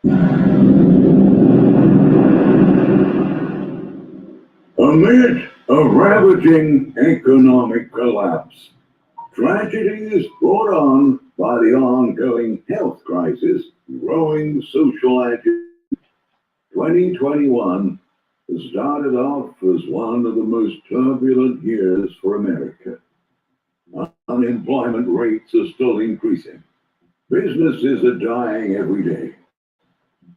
Amid a ravaging economic collapse, tragedies brought on by the ongoing health crisis, growing social agitation, 2021 has started off as one of the most turbulent years for America. Unemployment rates are still increasing. Businesses are dying every day.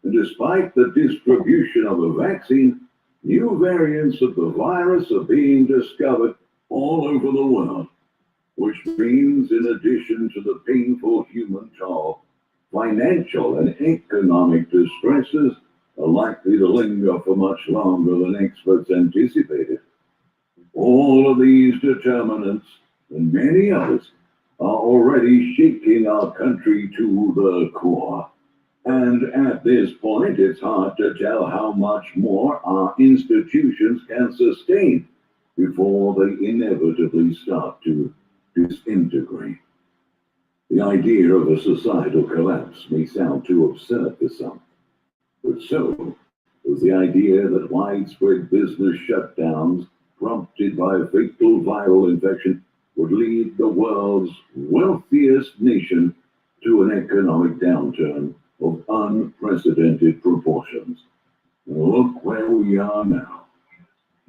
And despite the distribution of a vaccine, new variants of the virus are being discovered all over the world, which means, in addition to the painful human toll, financial and economic distresses are likely to linger for much longer than experts anticipated. All of these determinants, and many others, are already shaking our country to the core. And at this point, it's hard to tell how much more our institutions can sustain before they inevitably start to disintegrate. The idea of a societal collapse may sound too absurd to some, but so was the idea that widespread business shutdowns prompted by a fatal viral infection would lead the world's wealthiest nation to an economic downturn of unprecedented proportions. Look where we are now.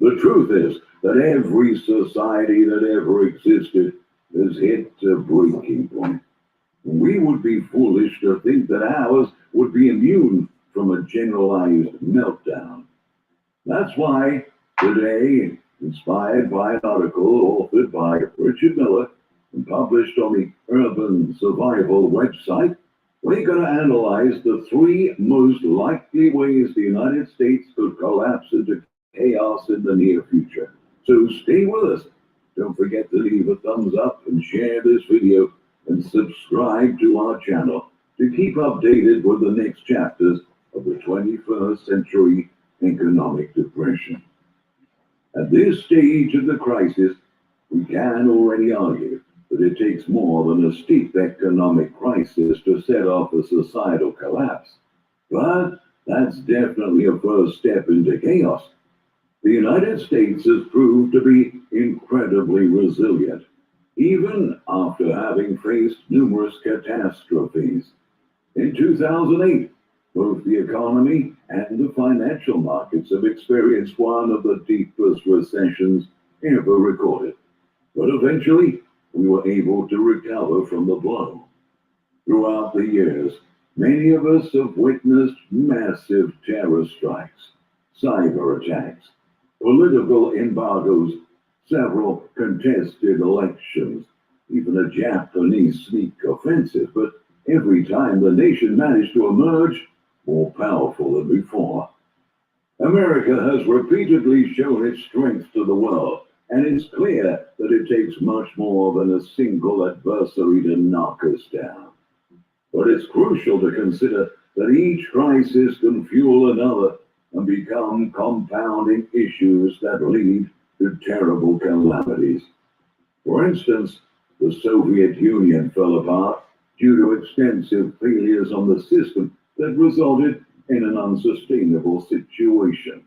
The truth is that every society that ever existed has hit a breaking point. We would be foolish to think that ours would be immune from a generalized meltdown. That's why today, inspired by an article authored by Richard Miller and published on the Urban Survival website, we're going to analyze the 3 most likely ways the United States could collapse into chaos in the near future. So stay with us. Don't forget to leave a thumbs up and share this video and subscribe to our channel to keep updated with the next chapters of the 21st century economic depression. At this stage of the crisis, we can already argue that it takes more than a steep economic crisis to set off a societal collapse. But that's definitely a first step into chaos. The United States has proved to be incredibly resilient, even after having faced numerous catastrophes. In 2008, both the economy and the financial markets have experienced one of the deepest recessions ever recorded. But eventually, we were able to recover from the blow. Throughout the years, many of us have witnessed massive terror strikes, cyber attacks, political embargoes, several contested elections, even a Japanese sneak offensive. But every time the nation managed to emerge more powerful than before. America has repeatedly shown its strength to the world, and it's clear that it takes much more than a single adversary to knock us down. But it's crucial to consider that each crisis can fuel another and become compounding issues that lead to terrible calamities. For instance, the Soviet Union fell apart due to extensive failures on the system that resulted in an unsustainable situation.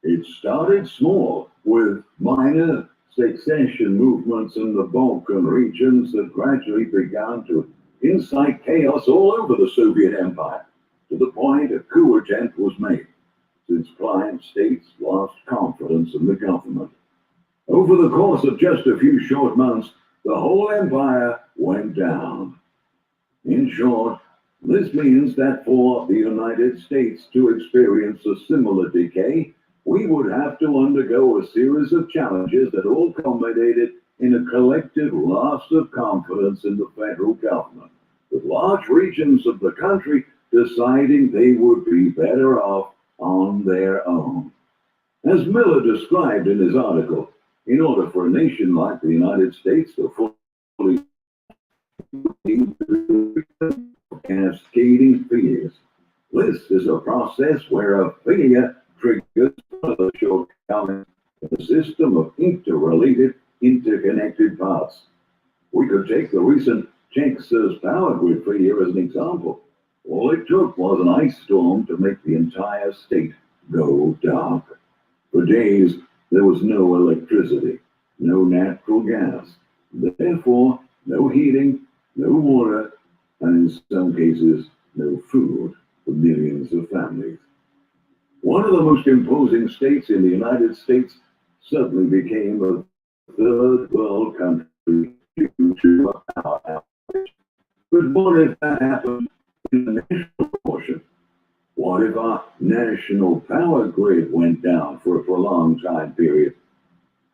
It started small, with minor secession movements in the Balkan regions that gradually began to incite chaos all over the Soviet Empire, to the point a coup attempt was made, since client states lost confidence in the government. Over the course of just a few short months, the whole empire went down. In short, this means that for the United States to experience a similar decay, we would have to undergo a series of challenges that all culminated in a collective loss of confidence in the federal government, with large regions of the country deciding they would be better off on their own. As Miller described in his article, in order for a nation like the United States to fully cascading failures. This is a process where a failure triggers further shortcomings in a system of interrelated, interconnected parts. We could take the recent Texas power grid failure as an example. All it took was an ice storm to make the entire state go dark. For days, there was no electricity, no natural gas, therefore no heating, no water, and in some cases, no food for millions of families. One of the most imposing states in the United States suddenly became a third world country due to a power outage. But what if that happened in the national portion? What if our national power grid went down for a prolonged time period?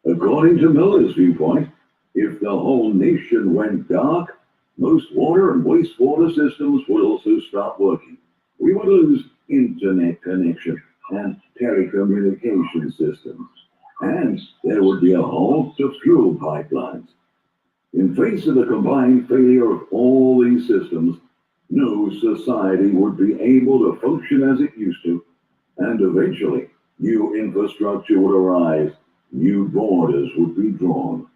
According to Miller's viewpoint, if the whole nation went dark, most water and wastewater systems would also stop working. We would lose internet connection and telecommunication systems, and there would be a halt to fuel pipelines. In face of the combined failure of all these systems, no society would be able to function as it used to, and eventually new infrastructure would arise, new borders would be drawn.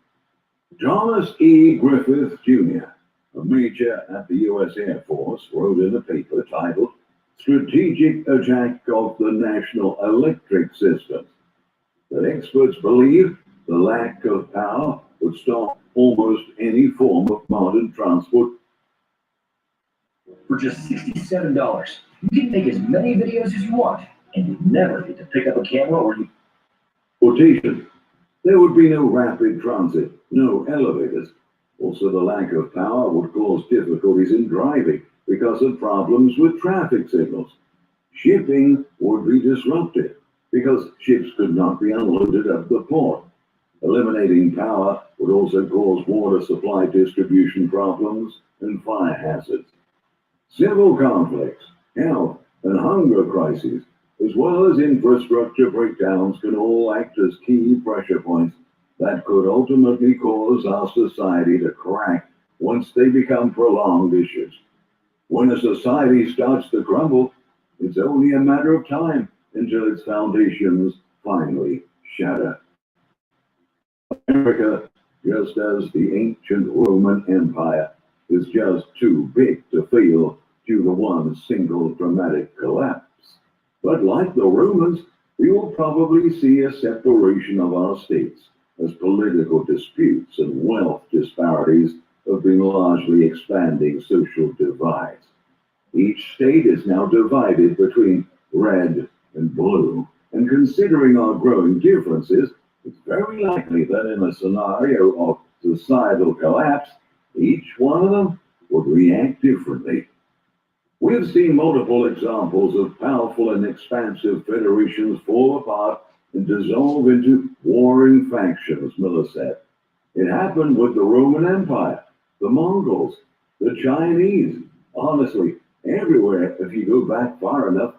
Thomas E. Griffith, Jr., a major at the U.S. Air Force, wrote in a paper titled Strategic Attack of the National Electric Systems that experts believe the lack of power would stop almost any form of modern transport. For just $67, you can make as many videos as you want, and you never need to pick up a camera or you... Quotation. There would be no rapid transit, no elevators. Also, the lack of power would cause difficulties in driving because of problems with traffic signals. Shipping would be disrupted because ships could not be unloaded at the port. Eliminating power would also cause water supply distribution problems and fire hazards. Civil conflicts, health, and hunger crises, as well as infrastructure breakdowns, can all act as key pressure points that could ultimately cause our society to crack once they become prolonged issues. When a society starts to crumble, it's only a matter of time until its foundations finally shatter. America, just as the ancient Roman Empire, is just too big to fail due to one single dramatic collapse. But like the Romans, we will probably see a separation of our states as political disputes and wealth disparities have been largely expanding social divides. Each state is now divided between red and blue, and considering our growing differences, it's very likely that in a scenario of societal collapse, each one of them would react differently. We've seen multiple examples of powerful and expansive federations fall apart and dissolve into warring factions, Miller said. It happened with the Roman Empire, the Mongols, the Chinese, honestly, everywhere if you go back far enough.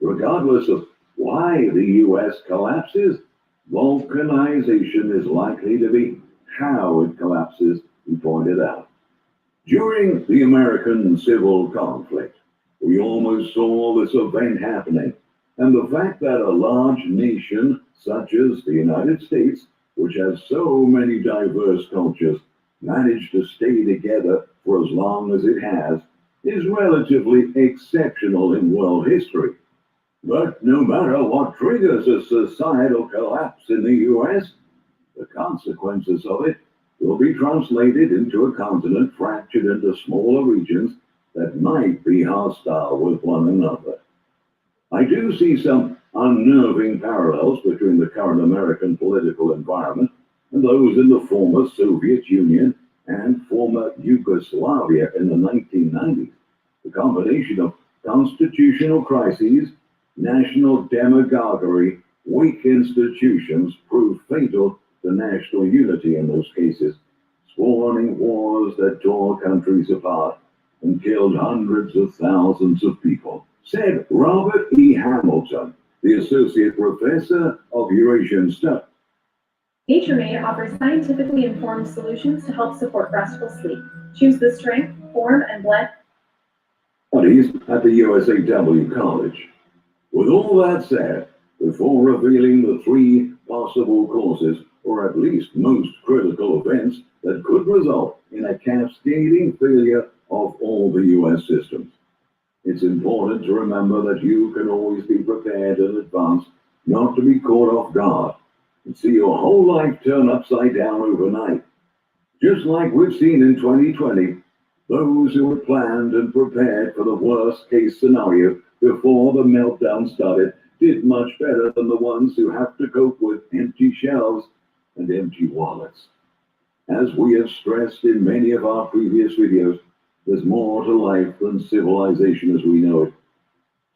Regardless of why the U.S. collapses, vulcanization is likely to be how it collapses, he pointed out. During the American Civil Conflict, we almost saw this event happening, and the fact that a large nation such as the United States, which has so many diverse cultures, managed to stay together for as long as it has, is relatively exceptional in world history. But no matter what triggers a societal collapse in the U.S., the consequences of it will be translated into a continent fractured into smaller regions that might be hostile with one another. I do see some unnerving parallels between the current American political environment and those in the former Soviet Union and former Yugoslavia in the 1990s. The combination of constitutional crises, national demagoguery, weak institutions proved fatal to national unity in those cases, spawning wars that tore countries apart and killed hundreds of thousands of people, said Robert E. Hamilton, the Associate Professor of Eurasian Studies. NatureMade offers scientifically informed solutions to help support restful sleep. Choose the strength, form, and blend Studies at the USAW College. With all that said, before revealing the three possible causes, or at least most critical events that could result in a cascading failure of all the U.S. systems, It's important to remember that you can always be prepared in advance, not to be caught off guard and see your whole life turn upside down overnight. Just like we've seen in 2020, those who had planned and prepared for the worst case scenario before the meltdown started did much better than the ones who have to cope with empty shelves and empty wallets. As we have stressed in many of our previous videos, there's more to life than civilization as we know it.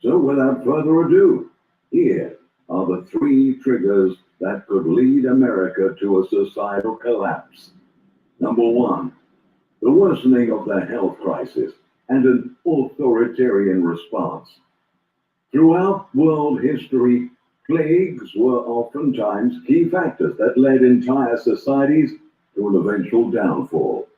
So without further ado, here are the 3 triggers that could lead America to a societal collapse. Number 1, the worsening of the health crisis and an authoritarian response. Throughout world history, plagues were oftentimes key factors that led entire societies to an eventual downfall.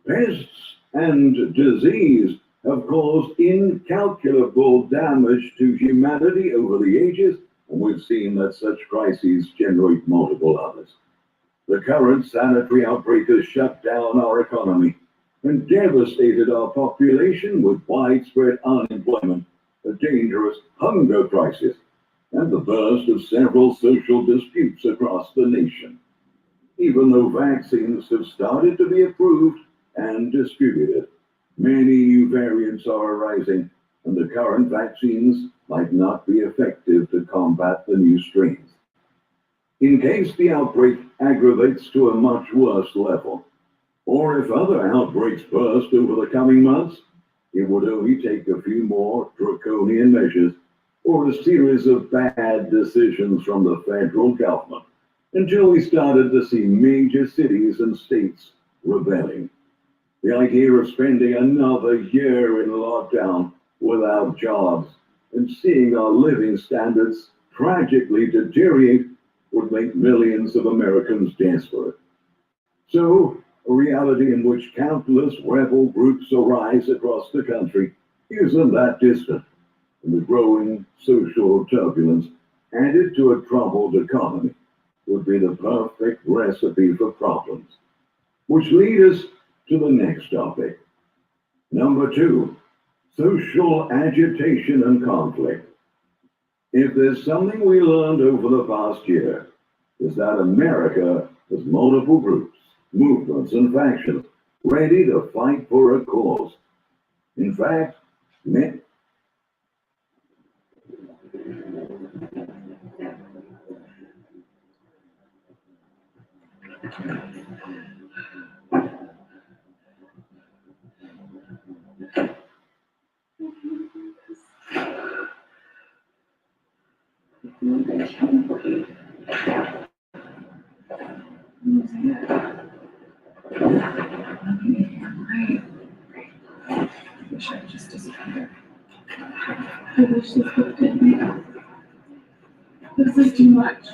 Pests and disease have caused incalculable damage to humanity over the ages, and we've seen that such crises generate multiple others. The current sanitary outbreak has shut down our economy and devastated our population with widespread unemployment, a dangerous hunger crisis, and the burst of several social disputes across the nation. Even though vaccines have started to be approved and distributed, many new variants are arising, and the current vaccines might not be effective to combat the new strains. In case the outbreak aggravates to a much worse level, or if other outbreaks burst over the coming months, it would only take a few more draconian measures or a series of bad decisions from the federal government until we started to see major cities and states rebelling. The idea of spending another year in lockdown without jobs and seeing our living standards tragically deteriorate would make millions of Americans desperate. So, a reality in which countless rebel groups arise across the country isn't that distant, and the growing social turbulence added to a troubled economy would be the perfect recipe for problems. Which leads us to the next topic. Number 2, social agitation and conflict. If there's something we learned over the past year, is that America has multiple groups, movements, and factions ready to fight for a cause. In fact, Wish I just disappeared. I wish this book didn't. This is too much.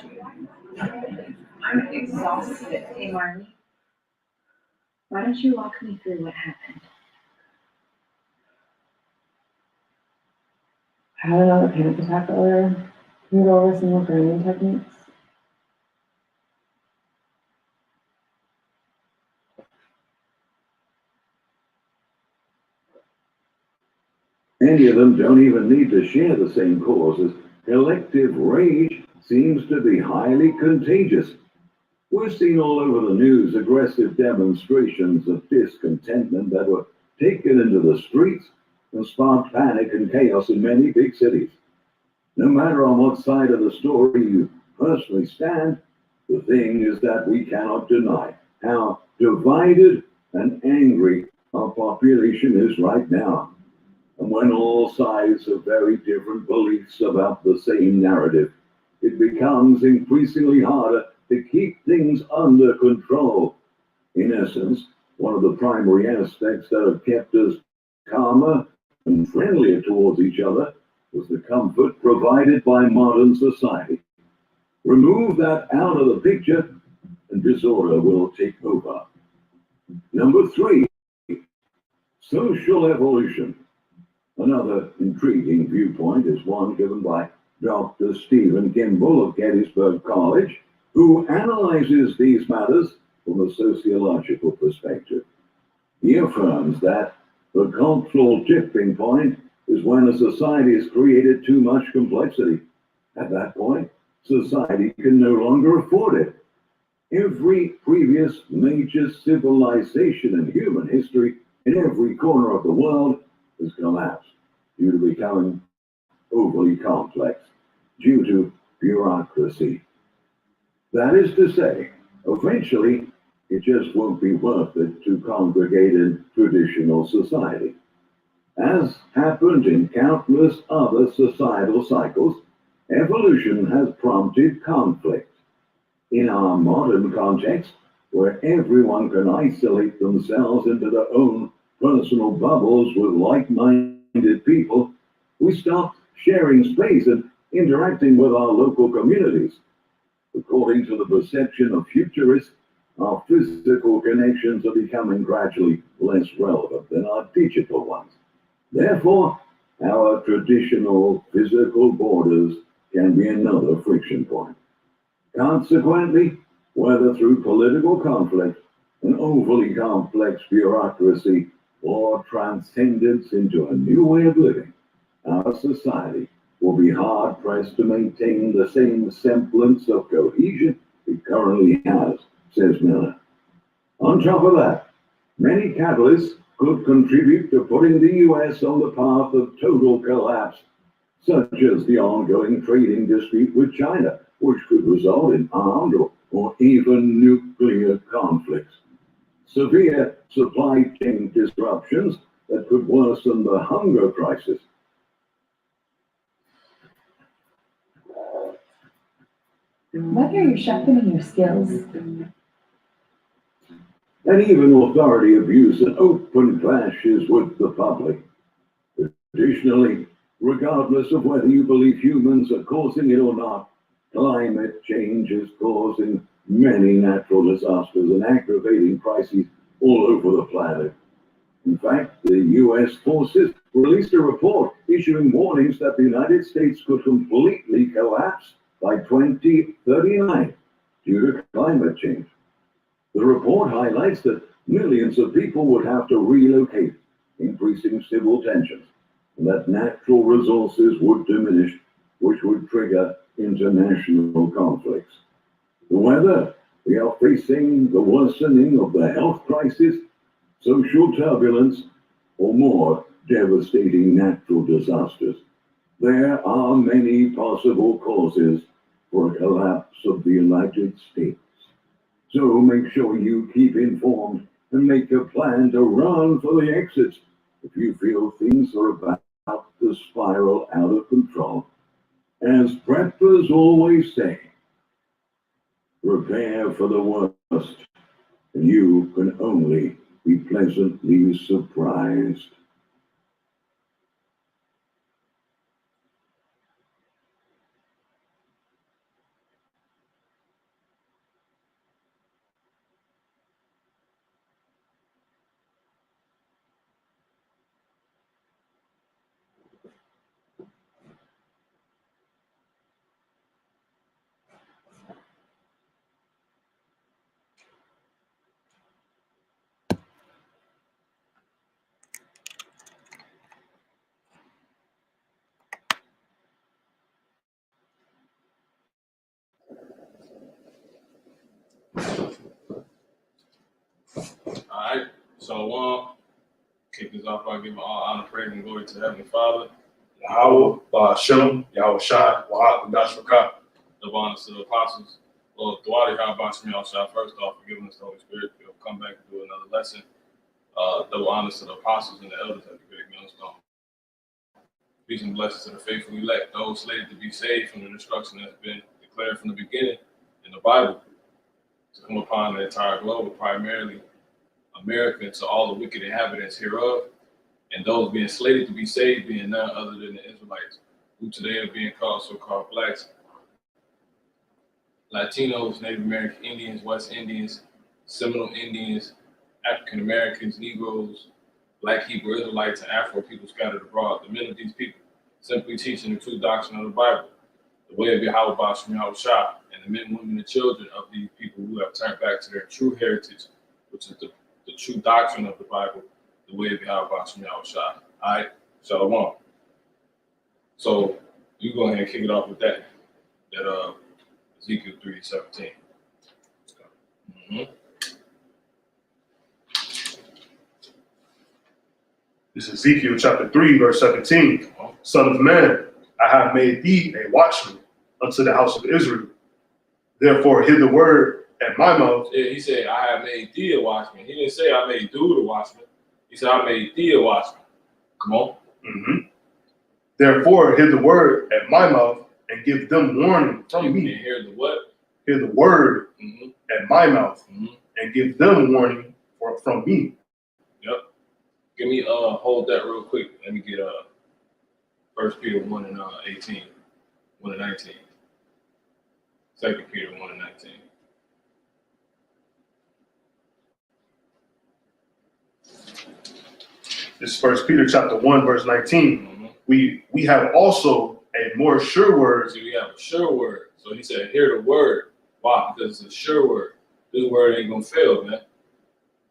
I'm exhausted. Hey, Marnie. Why don't you walk me through what happened? I had another panic attack earlier. Can you go over some more breathing techniques? many of them don't even need to share the same causes. Collective rage seems to be highly contagious. We're seeing all over the news aggressive demonstrations of discontentment that were taken into the streets and sparked panic and chaos in many big cities. No matter on what side of the story you personally stand, the thing is that we cannot deny how divided and angry our population is right now. And when all sides have very different beliefs about the same narrative, it becomes increasingly harder to keep things under control. In essence, one of the primary aspects that have kept us calmer and friendlier towards each other was the comfort provided by modern society. Remove that out of the picture and disorder will take over. Number 3, social evolution. Another intriguing viewpoint is one given by Dr. Stephen Kimball of Gettysburg College, who analyzes these matters from a sociological perspective. He affirms that the cultural tipping point is is when a society has created too much complexity. At that point, society can no longer afford it. Every previous major civilization in human history in every corner of the world has collapsed due to becoming overly complex, due to bureaucracy. That is to say, eventually, it just won't be worth it to congregate in traditional society. As happened in countless other societal cycles, evolution has prompted conflict. In our modern context, where everyone can isolate themselves into their own personal bubbles with like-minded people, we stop sharing space and interacting with our local communities. According to the perception of futurists, our physical connections are becoming gradually less relevant than our digital ones. Therefore, our traditional physical borders can be another friction point. Consequently, whether through political conflict, an overly complex bureaucracy, or transcendence into a new way of living, our society will be hard-pressed to maintain the same semblance of cohesion it currently has, says Miller. On top of that, many catalysts could contribute to putting the U.S. on the path of total collapse, such as the ongoing trading dispute with China, which could result in armed or even nuclear conflicts. Severe supply chain disruptions that could worsen the hunger crisis. Why are you sharpening your skills? And even authority abuse and open clashes with the public. Additionally, regardless of whether you believe humans are causing it or not, climate change is causing many natural disasters and aggravating crises all over the planet. In fact, the U.S. forces released a report issuing warnings that the United States could completely collapse by 2039 due to climate change. The report highlights that millions of people would have to relocate, increasing civil tensions, and that natural resources would diminish, which would trigger international conflicts. Whether we are facing the worsening of the health crisis, social turbulence, or more devastating natural disasters, there are many possible causes for a collapse of the United States. So make sure you keep informed and make a plan to run for the exits if you feel things are about to spiral out of control. As preppers always say, prepare for the worst, and you can only be pleasantly surprised. Alright, so kick this off by giving all honor, praise, and glory to Heavenly Father, Yahweh, Shem, Yahweh Shai, Wahab, Dashrakah, the honors to the apostles. Lord, Dwadi, how about Shmi Shai, first off, for giving us the Holy Spirit. We'll come back and do another lesson. Double honors to the apostles and the elders at the great millstone. Peace and blessings to the faithful elect, those slated to be saved from the destruction that's been declared from the beginning in the Bible to come upon the entire globe, primarily America, and to all the wicked inhabitants hereof, and those being slated to be saved being none other than the Israelites, who today are being called so-called blacks, Latinos, Native American Indians, West Indians, Seminole Indians, African Americans, Negroes, Black Hebrew Israelites, and Afro people scattered abroad. The men of these people simply teaching the true doctrine of the Bible, the way of Yahweh Bashim Yahweh Shah, and the men, women, and children of these people who have turned back to their true heritage, which is the true doctrine of the Bible, the way of Yahweh Bashim Yahweh Shah. All right, Shalom. So you go ahead and kick it off with that. That Ezekiel 3:17. Mm-hmm. This is Ezekiel chapter 3, verse 17. Son of man, I have made thee a watchman unto the house of Israel. Therefore, hear the word at my mouth. Yeah, he said, I have made thee a watchman. He didn't say I made dude a watchman. He said, I made thee a watchman. Come on. Mm-hmm. Therefore, hear the word at my mouth and give them warning from me. And hear the what? Hear the word at my mouth and give them warning from me. Yep. Give me hold that real quick. Let me get 1 Peter 1 and 18, 1 and 19. 2 Peter 1 and 19. This is 1 Peter chapter 1, verse 19. We have also a more sure word. See, we have a sure word. So he said, hear the word. Why? Because it's a sure word. This word ain't gonna fail, man.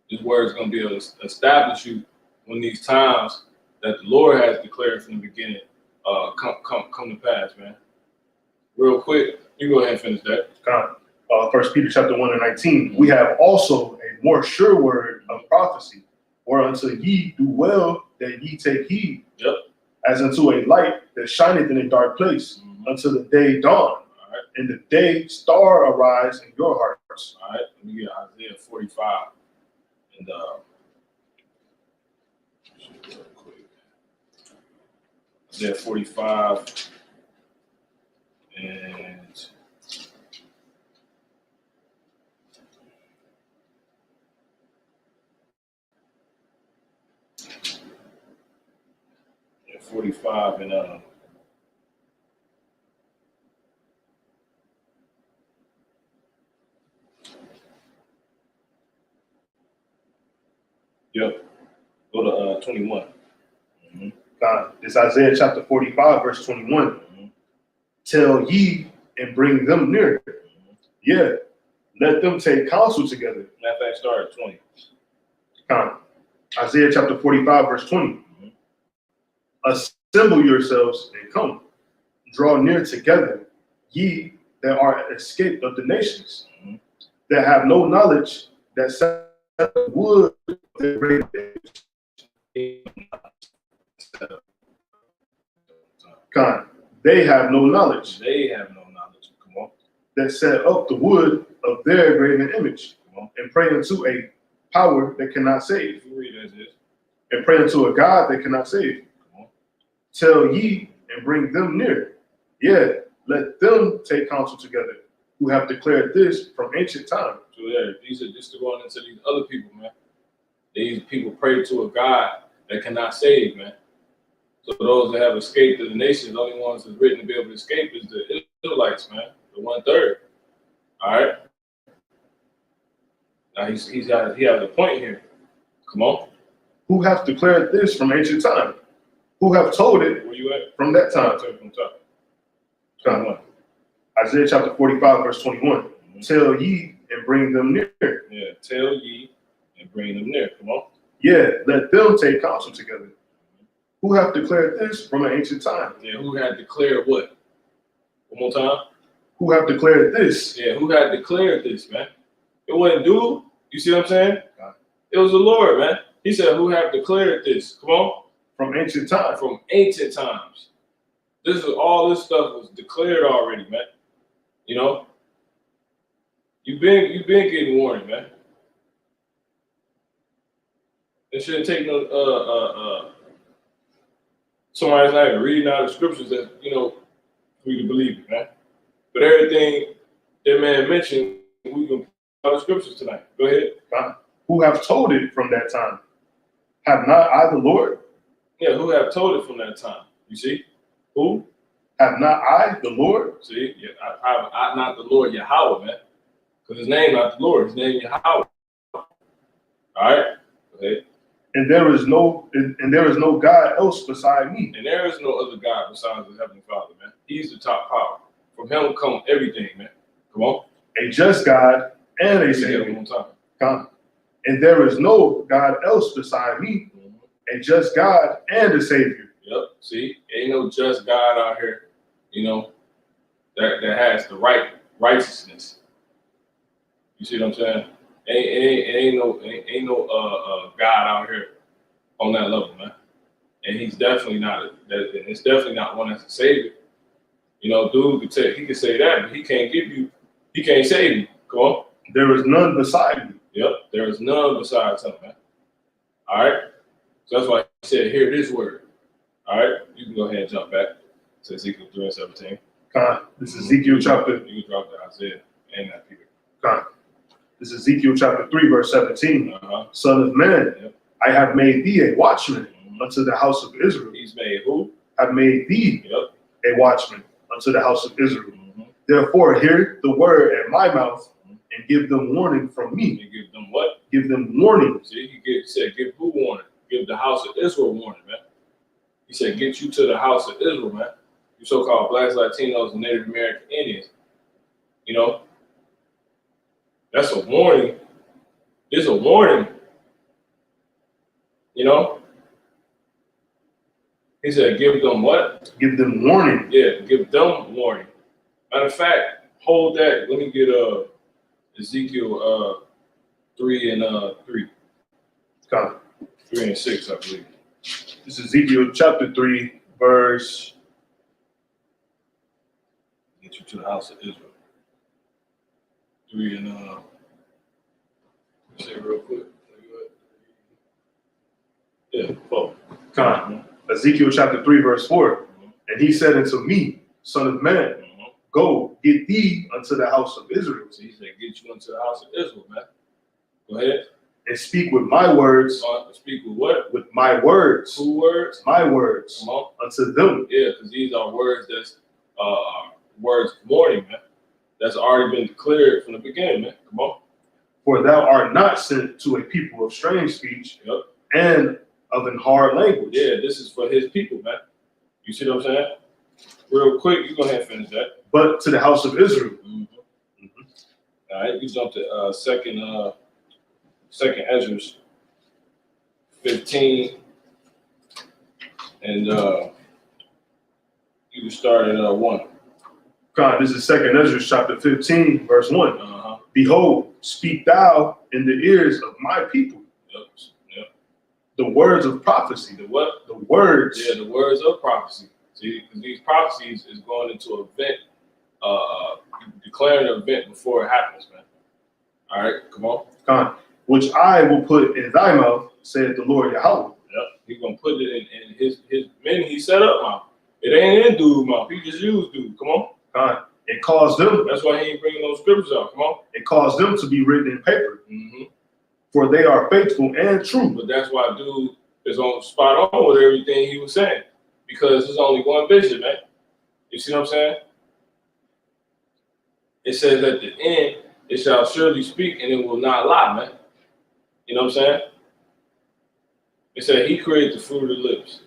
This word is gonna be able to establish you when these times that the Lord has declared from the beginning come to pass, man. Real quick, you go ahead and finish that. 1 Peter chapter 1 and 19. We have also a more sure word of prophecy, whereunto ye do well that ye take heed, as unto a light that shineth in a dark place, until the day dawn, and the day star arise in your hearts. All right, let me get Isaiah 45 and real quick. Isaiah 45 and 45 and go to 21. This Isaiah chapter 45, verse 21. Tell ye and bring them near. Yeah, let them take counsel together. Matter of fact, start at 20. Isaiah chapter 45, verse 20. Assemble yourselves and come. Draw near together, ye that are escaped of the nations, that have no knowledge, that set the wood of their great age. They have no knowledge. They have no knowledge. Come on. That set up the wood of their graven image. Come on. And pray unto a power that cannot save. You read as is. And pray unto a God that cannot save. Come on. Tell ye and bring them near. Yeah, let them take counsel together, who have declared this from ancient time. So yeah, these are just going into these other people, man. These people pray to a God that cannot save, man. So those that have escaped the nations, the only ones that's written to be able to escape is the Israelites, man. The 1/3. All right. Now he has a point here. Come on. Who have declared this from ancient time? Who have told it Where you at? from that time? From top. 21. Isaiah chapter 45, verse 21. Tell ye and bring them near. Yeah, tell ye and bring them near. Come on. Yeah, let them take counsel together. Who have declared this from an ancient time? Yeah, who had declared what? One more time. Who have declared this? Yeah, who had declared this, man? It wasn't dude. You see what I'm saying? It was the Lord, man. He said, who have declared this? Come on. From ancient time. From ancient times. All this stuff was declared already, man. You know? You've been getting warning, man. It shouldn't take no somebody's not even reading out the scriptures that, for you to believe it, man. But everything that man mentioned, we can put out the scriptures tonight. Go ahead. Who have told it from that time? Have not I the Lord? Yeah, who have told it from that time? You see? Who? Have not I the Lord? See? Yeah, I not the Lord Yahweh, man. Because his name not the Lord, his name Yahweh. All right? Go ahead. And there is no God else beside me. And there is no other God besides the Heavenly Father, man. He's the top power. From him come everything, man. Come on. A just God and a Savior. One time. Come. And there is no God else beside me. A just God and a Savior. Yep. See, ain't no just God out here, you know, that has the righteousness. You see what I'm saying? Ain't no God out here on that level, man. And he's definitely not. It's definitely not one that's a savior. You know, dude could say, he could say that, but he can't give you. He can't save you. Come on. There is none beside you. Yep. There is none besides him, man. All right. So that's why he said, "Hear this word." All right. You can go ahead and jump back to Ezekiel 3:17. This is Ezekiel chapter. You can drop that Isaiah and that Peter. This is Ezekiel chapter 3, verse 17. Son of man, Yep. I have made thee a watchman unto the house of Israel. He's made who? Have made thee Yep. a watchman unto the house of Israel. Mm-hmm. Therefore, hear the word at my mouth and give them warning from me. You give them what? Give them warning. See, he said, give who warning? Give the house of Israel warning, man. He said, get you to the house of Israel, man. You so-called blacks, Latinos, and Native American Indians. You know, that's a warning. It's a warning. You know? He said, give them what? Give them warning. Yeah, give them warning. Matter of fact, hold that. Let me get Ezekiel 3:3. 3:6, I believe. This is Ezekiel chapter 3, verse. Get you to the house of Israel. 3 and say it real quick. Yeah, 4. Ezekiel chapter 3, verse 4. And he said unto me, Son of man, go, get thee unto the house of Israel. So he said, get you into the house of Israel, man. Go ahead. And speak with my words. Speak with what? With my words. Who words? My words. Come on. Unto them. Yeah, because these are words that's words of warning, man. That's already been declared from the beginning, man. Come on. For thou art not sent to a people of strange speech. Yep. And of an hard language. Yeah, this is for his people, man. You see what I'm saying? Real quick, you go ahead and finish that. But to the house of Israel. Mm-hmm. Mm-hmm. All right, you jump to second Ezra 15, and you can start at 1. God, this is second Ezra chapter 15, verse 1. Behold, speak thou in the ears of my people. Yep. The words of prophecy. The what? The words. Yeah, the words of prophecy. See, because these prophecies is going into an event, declaring an event before it happens, man. All right, come on. God, which I will put in thy mouth, saith the Lord Yahweh. Yep, he's going to put it in his men he set up mouth. It ain't in dude mouth. He just used dude. Come on. God, it caused them. That's why he ain't bringing those scriptures out. Come on. It caused them to be written in paper. Mm-hmm. For they are faithful and true. But that's why dude is on spot on with everything he was saying. Because there's only one vision, man. You see what I'm saying? It says at the end, it shall surely speak and it will not lie, man. You know what I'm saying? It said he created the fruit of the lips.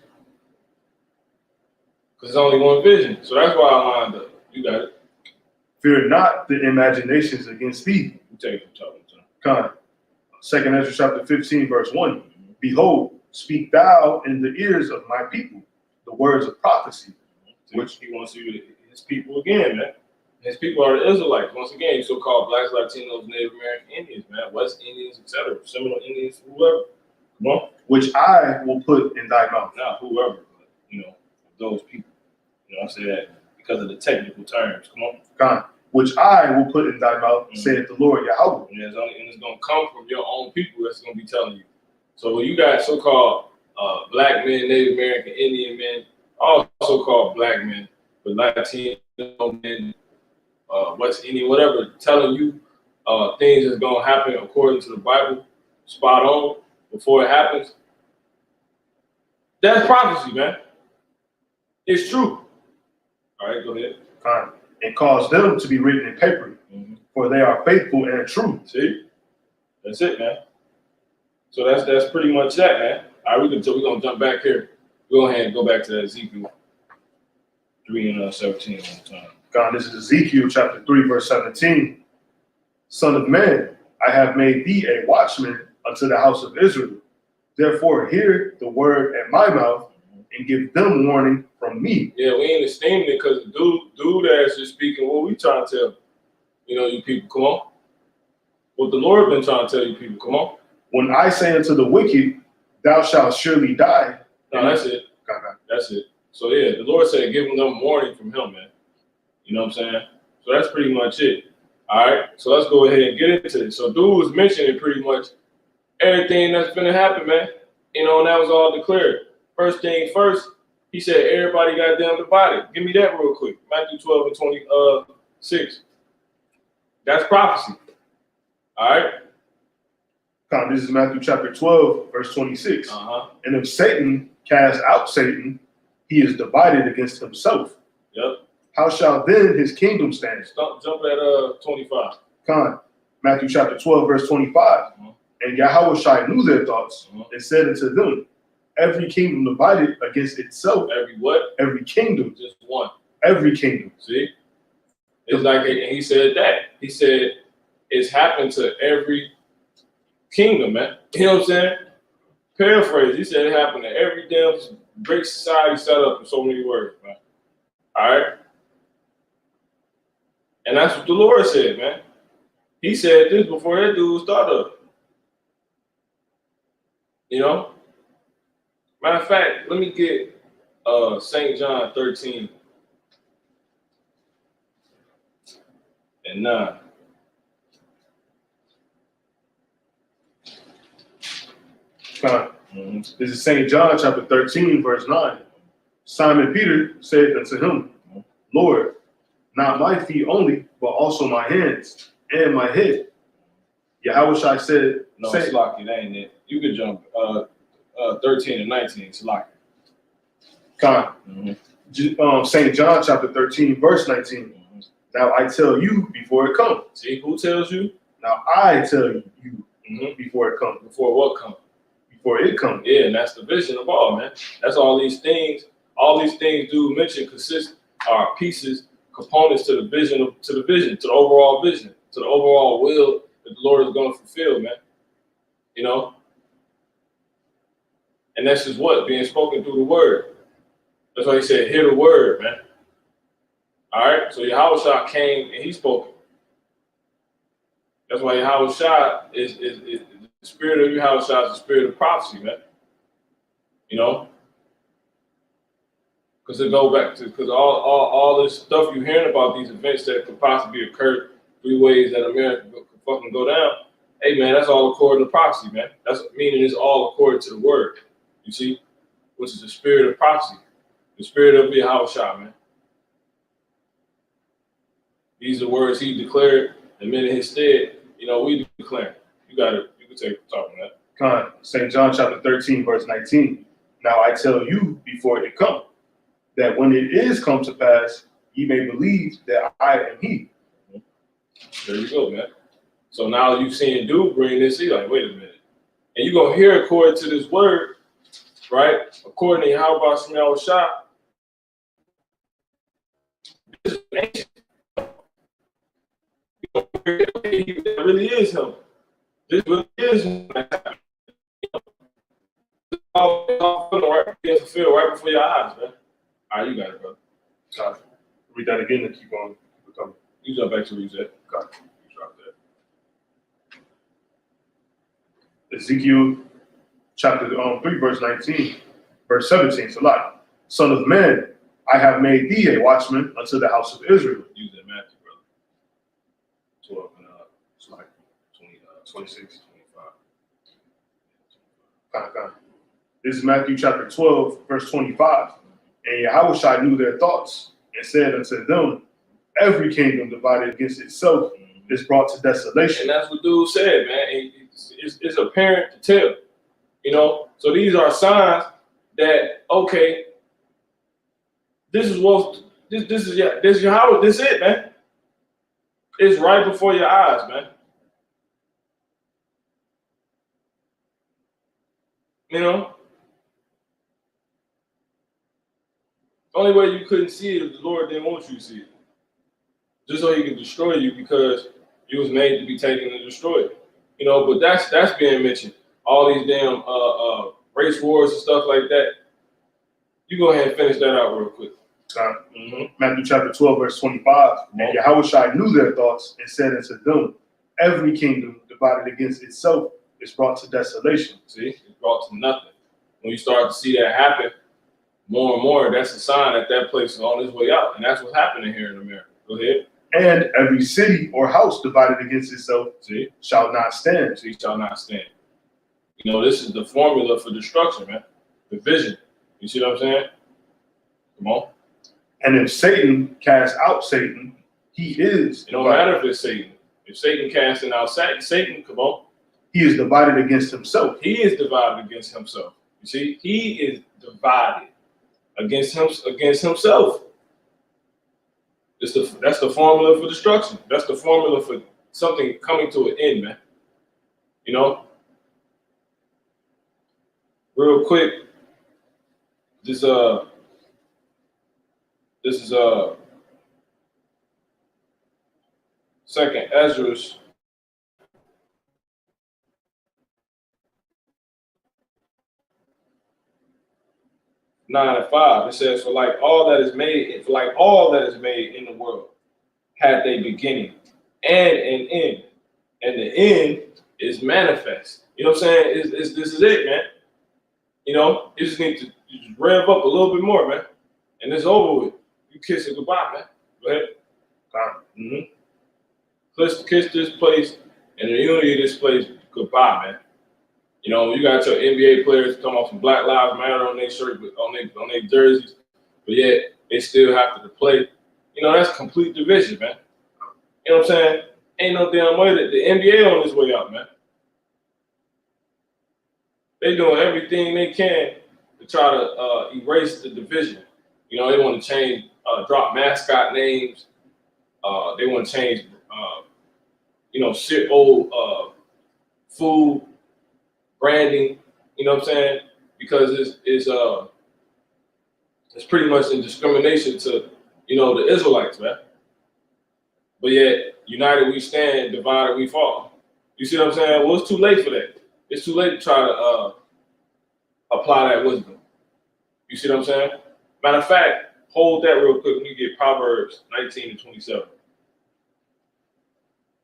Because there's only one vision. So that's why I lined up. You got it. Fear not the imaginations against thee. You take it, talking to him. God. Second Ezra chapter 15, verse 1. Behold, speak thou in the ears of my people the words of prophecy. Which he wants you to, his people again, man. His people are the Israelites. Once again, you so-called blacks, Latinos, Native American Indians, man, West Indians, etc., Seminole Indians, whoever. Come on. Which I will put in thy mouth. Not whoever, but, you know, those people. You know, I say that because of the technical terms. Come on. God, which I will put in thy mouth, saith the Lord Yahweh. And it's going to come from your own people that's going to be telling you. So when you got so-called black men, Native American Indian men, all so-called black men, but Latino men, West Indian, whatever, telling you things that's going to happen according to the Bible, spot on, before it happens, that's prophecy, man. It's true. All right, go ahead. And cause them to be written in paper, for they are faithful and true. See? That's it, man. So that's pretty much that, man. All right, we're going to jump back here. Go ahead and go back to Ezekiel 3:17 one time. God, this is Ezekiel chapter 3, verse 17. Son of man, I have made thee a watchman unto the house of Israel. Therefore, hear the word at my mouth and give them warning from me. Yeah, we ain't esteeming it because dude that's just speaking what we trying to tell. You people, come on. What the Lord been trying to tell you people, come on. When I say unto the wicked, thou shalt surely die. No, that's it. That's it. So yeah, the Lord said give them warning from him, man. You know what I'm saying? So that's pretty much it. All right, so let's go ahead and get into it. So dude was mentioning pretty much everything that's gonna happen, man. And that was all declared. First thing first, he said everybody got down divided. Give me that real quick. Matthew 12 and 26. That's prophecy. All right. This is Matthew chapter 12, verse 26. And if Satan cast out Satan, he is divided against himself. Yep. How shall then his kingdom stand? Jump at 25. Matthew chapter 12, verse 25. And Yahushua knew their thoughts and said unto them, every kingdom divided against itself. Every what? Every kingdom. Just one. Every kingdom. See? It's like, and he said that. He said, it's happened to every kingdom, man. You know what I'm saying? Paraphrase. He said it happened to every damn great society set up in so many words, man. All right? And that's what the Lord said, man. He said this before that dude started. Matter of fact, let me get St. John 13 and 9. This is St. John chapter 13, verse 9. Simon Peter said unto him, Lord, not my feet only, but also my hands and my head. Yahushua said, no, Slocky, that ain't it. You could jump 13 and 19, Slocky. St. John chapter 13, verse 19. Now I tell you before it comes. See, who tells you? Now I tell you before it comes. Before what comes? Before it comes. Yeah, and that's the vision of all, man. That's all these things. All these things do mention are pieces, components to the vision, to the overall vision, to the overall will that the Lord is going to fulfill, man. And that's just what? Being spoken through the word. That's why he said, hear the word, man. All right? So Yahushua came and he spoke. That's why Yahushua is the spirit of Yahushua is the spirit of prophecy, man. Because it go back to, because all this stuff you're hearing about these events that could possibly occur 3 ways that America could fucking go down. Hey, man, that's all according to prophecy, man. That's meaning it's all according to the word, you see, which is the spirit of prophecy, the spirit of Yahushua, man. These are words he declared, and men in his stead, we declare. You can take the talk on that. St. John chapter 13, verse 19. Now I tell you before it come, that when it is come to pass, ye may believe that I am he. There you go, man. So now you've seen dude bring this, he's like, wait a minute. And you're going to hear according to this word, right? According to Yahushua, this is ancient. That really is him. This really is him. All fulfilled right before your eyes, man. All right, you got it, bro. Read that again and keep on coming. You jump back to where you said. Got it. You drop that. Ezekiel chapter 3, verse 19, verse 17. It's a lot. Son of man, I have made thee a watchman unto the house of Israel. Use that Matthew, brother. 12 and it's like 26, 25. This is Matthew chapter 12, verse 25. And Yahushua knew their thoughts and said unto them, every kingdom divided against itself is brought to desolation. And that's what dude said, man. It's apparent to tell, So these are signs that, okay, this is it, man. It's right before your eyes, man. The only way you couldn't see it is the Lord didn't want you to see it. Just so he could destroy you because you was made to be taken and destroyed. But that's being mentioned. All these damn race wars and stuff like that. You go ahead and finish that out real quick. Matthew chapter 12, verse 25. And Yahushua knew their thoughts and said unto them, every kingdom divided against itself is brought to desolation. See, it's brought to nothing. When you start to see that happen more and more, that's a sign that that place is on its way out. And that's what's happening here in America. Go ahead. And every city or house divided against itself shall not stand. See, shall not stand. You know, this is the formula for destruction, man. Division. You see what I'm saying? Come on. And if Satan cast out Satan, he is. It don't matter if it's Satan. If Satan casting out Satan, come on. He is divided against himself. He is divided against himself. You see, he is divided against himself. That's the formula for destruction. That's the formula for something coming to an end, man. You know? Real quick, this is Second Ezra's 9:5. It says, for like all that is made in the world had they beginning and an end, and the end is manifest. You know what I'm saying? This is it, man. You know, you just need to just rev up a little bit more, man, and it's over with. You kiss it goodbye, man. Go ahead. Kiss this place and the unity of this place goodbye, man. You know, you got your NBA players come off some Black Lives Matter on their shirt, on their jerseys, but yet they still have to play. You know, that's complete division, man. You know what I'm saying? Ain't no damn way that the NBA on this way out, man. They doing everything they can to try to erase the division. You know, they want to change, drop mascot names. They want to change, old food branding. You know what I'm saying? Because it's pretty much in discrimination to, the Israelites, man. But yet, united we stand, divided we fall. You see what I'm saying? Well, it's too late for that. It's too late to try to apply that wisdom. You see what I'm saying? Matter of fact, hold that real quick when you get Proverbs 19:27.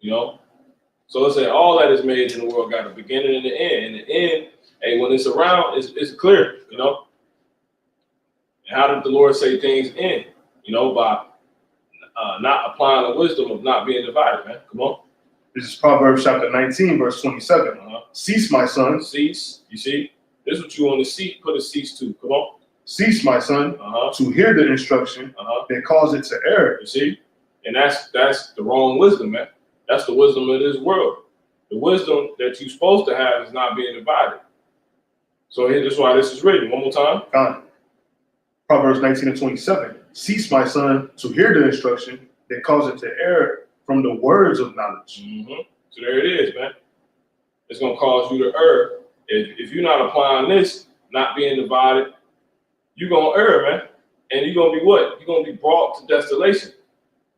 You know? So it said, all that is made in the world got a beginning and an end. And the end, hey, when it's around, it's clear, you know? And how did the Lord say things end? By not applying the wisdom of not being divided, man. Come on. This is Proverbs chapter 19, verse 27. Cease, my son. Cease. You see? This is what you want to see. Put a cease to. Come on. Cease, my son, to hear the instruction that cause it to err. You see? And that's the wrong wisdom, man. That's the wisdom of this world. The wisdom that you're supposed to have is not being divided. So here's why this is written. One more time. Proverbs 19:27. Cease, my son, to hear the instruction that cause it to err from the words of knowledge. So there it is, man. It's going to cause you to err. If you're not applying this, not being divided, you're going to err, man. And you're going to be what? You're going to be brought to desolation.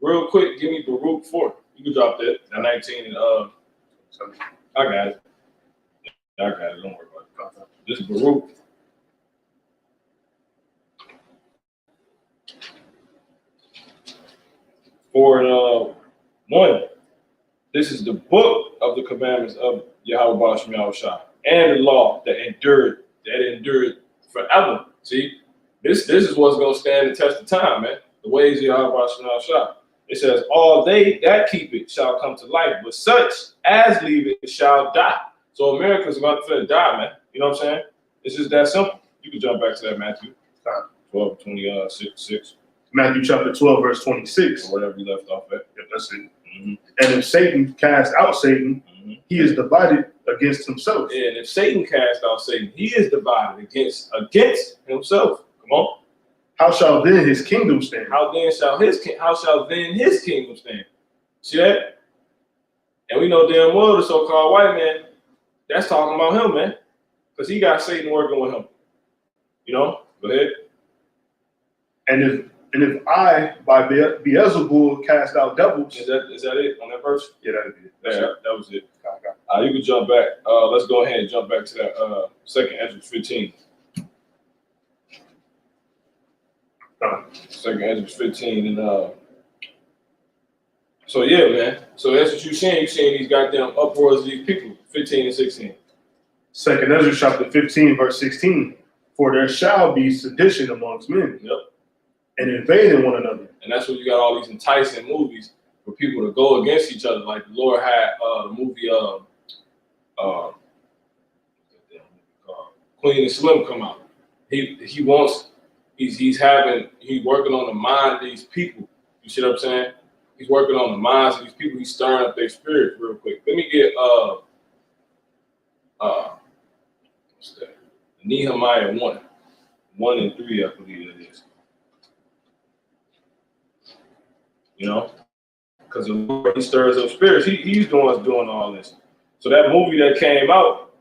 Real quick, give me Baruch 4. You can drop that. 19 and I got it. Don't worry about it. This is Baruch. For 1, this is the book of the commandments of Yahweh Bashem Yahushua and the law that endured forever. See, this is what's going to stand the test of time, man. The ways of Yahweh Bashem Yahushua. It says, all they that keep it shall come to life, but such as leave it shall die. So America's about to die, man. You know what I'm saying? It's just that simple. You can jump back to that Matthew 12:26. Matthew chapter 12, verse 26. Or whatever you left off at. Yep, that's it. And if Satan cast out Satan, he is divided against himself. Yeah, and if Satan cast out Satan, he is divided against himself. Come on. How shall then his kingdom stand? How shall then his kingdom stand? See that? And we know damn well the so-called white man, that's talking about him, man. Because he got Satan working with him. Go ahead. And if I, by Beelzebul, cast out devils. Is that it on that verse? Yeah, that'd be it. That was it. You can jump back. Let's go ahead and jump back to that 2nd Ezra 15. Second Ezra 15, and so yeah, man. So that's what you're seeing. You're seeing these goddamn uproars of these people, 15 and 16. Second Ezra chapter 15, verse 16. For there shall be sedition amongst men. Yep. And invading one another. And that's when you got all these enticing movies for people to go against each other. Like the Lord had the movie Queen and Slim come out. He's working on the mind of these people. You see what I'm saying? He's working on the minds of these people. He's stirring up their spirits real quick. Let me get what's that? Nehemiah 1 and 3, I believe it is. You know, because the Lord, he stirs up spirits. He's doing all this. So that movie that came out,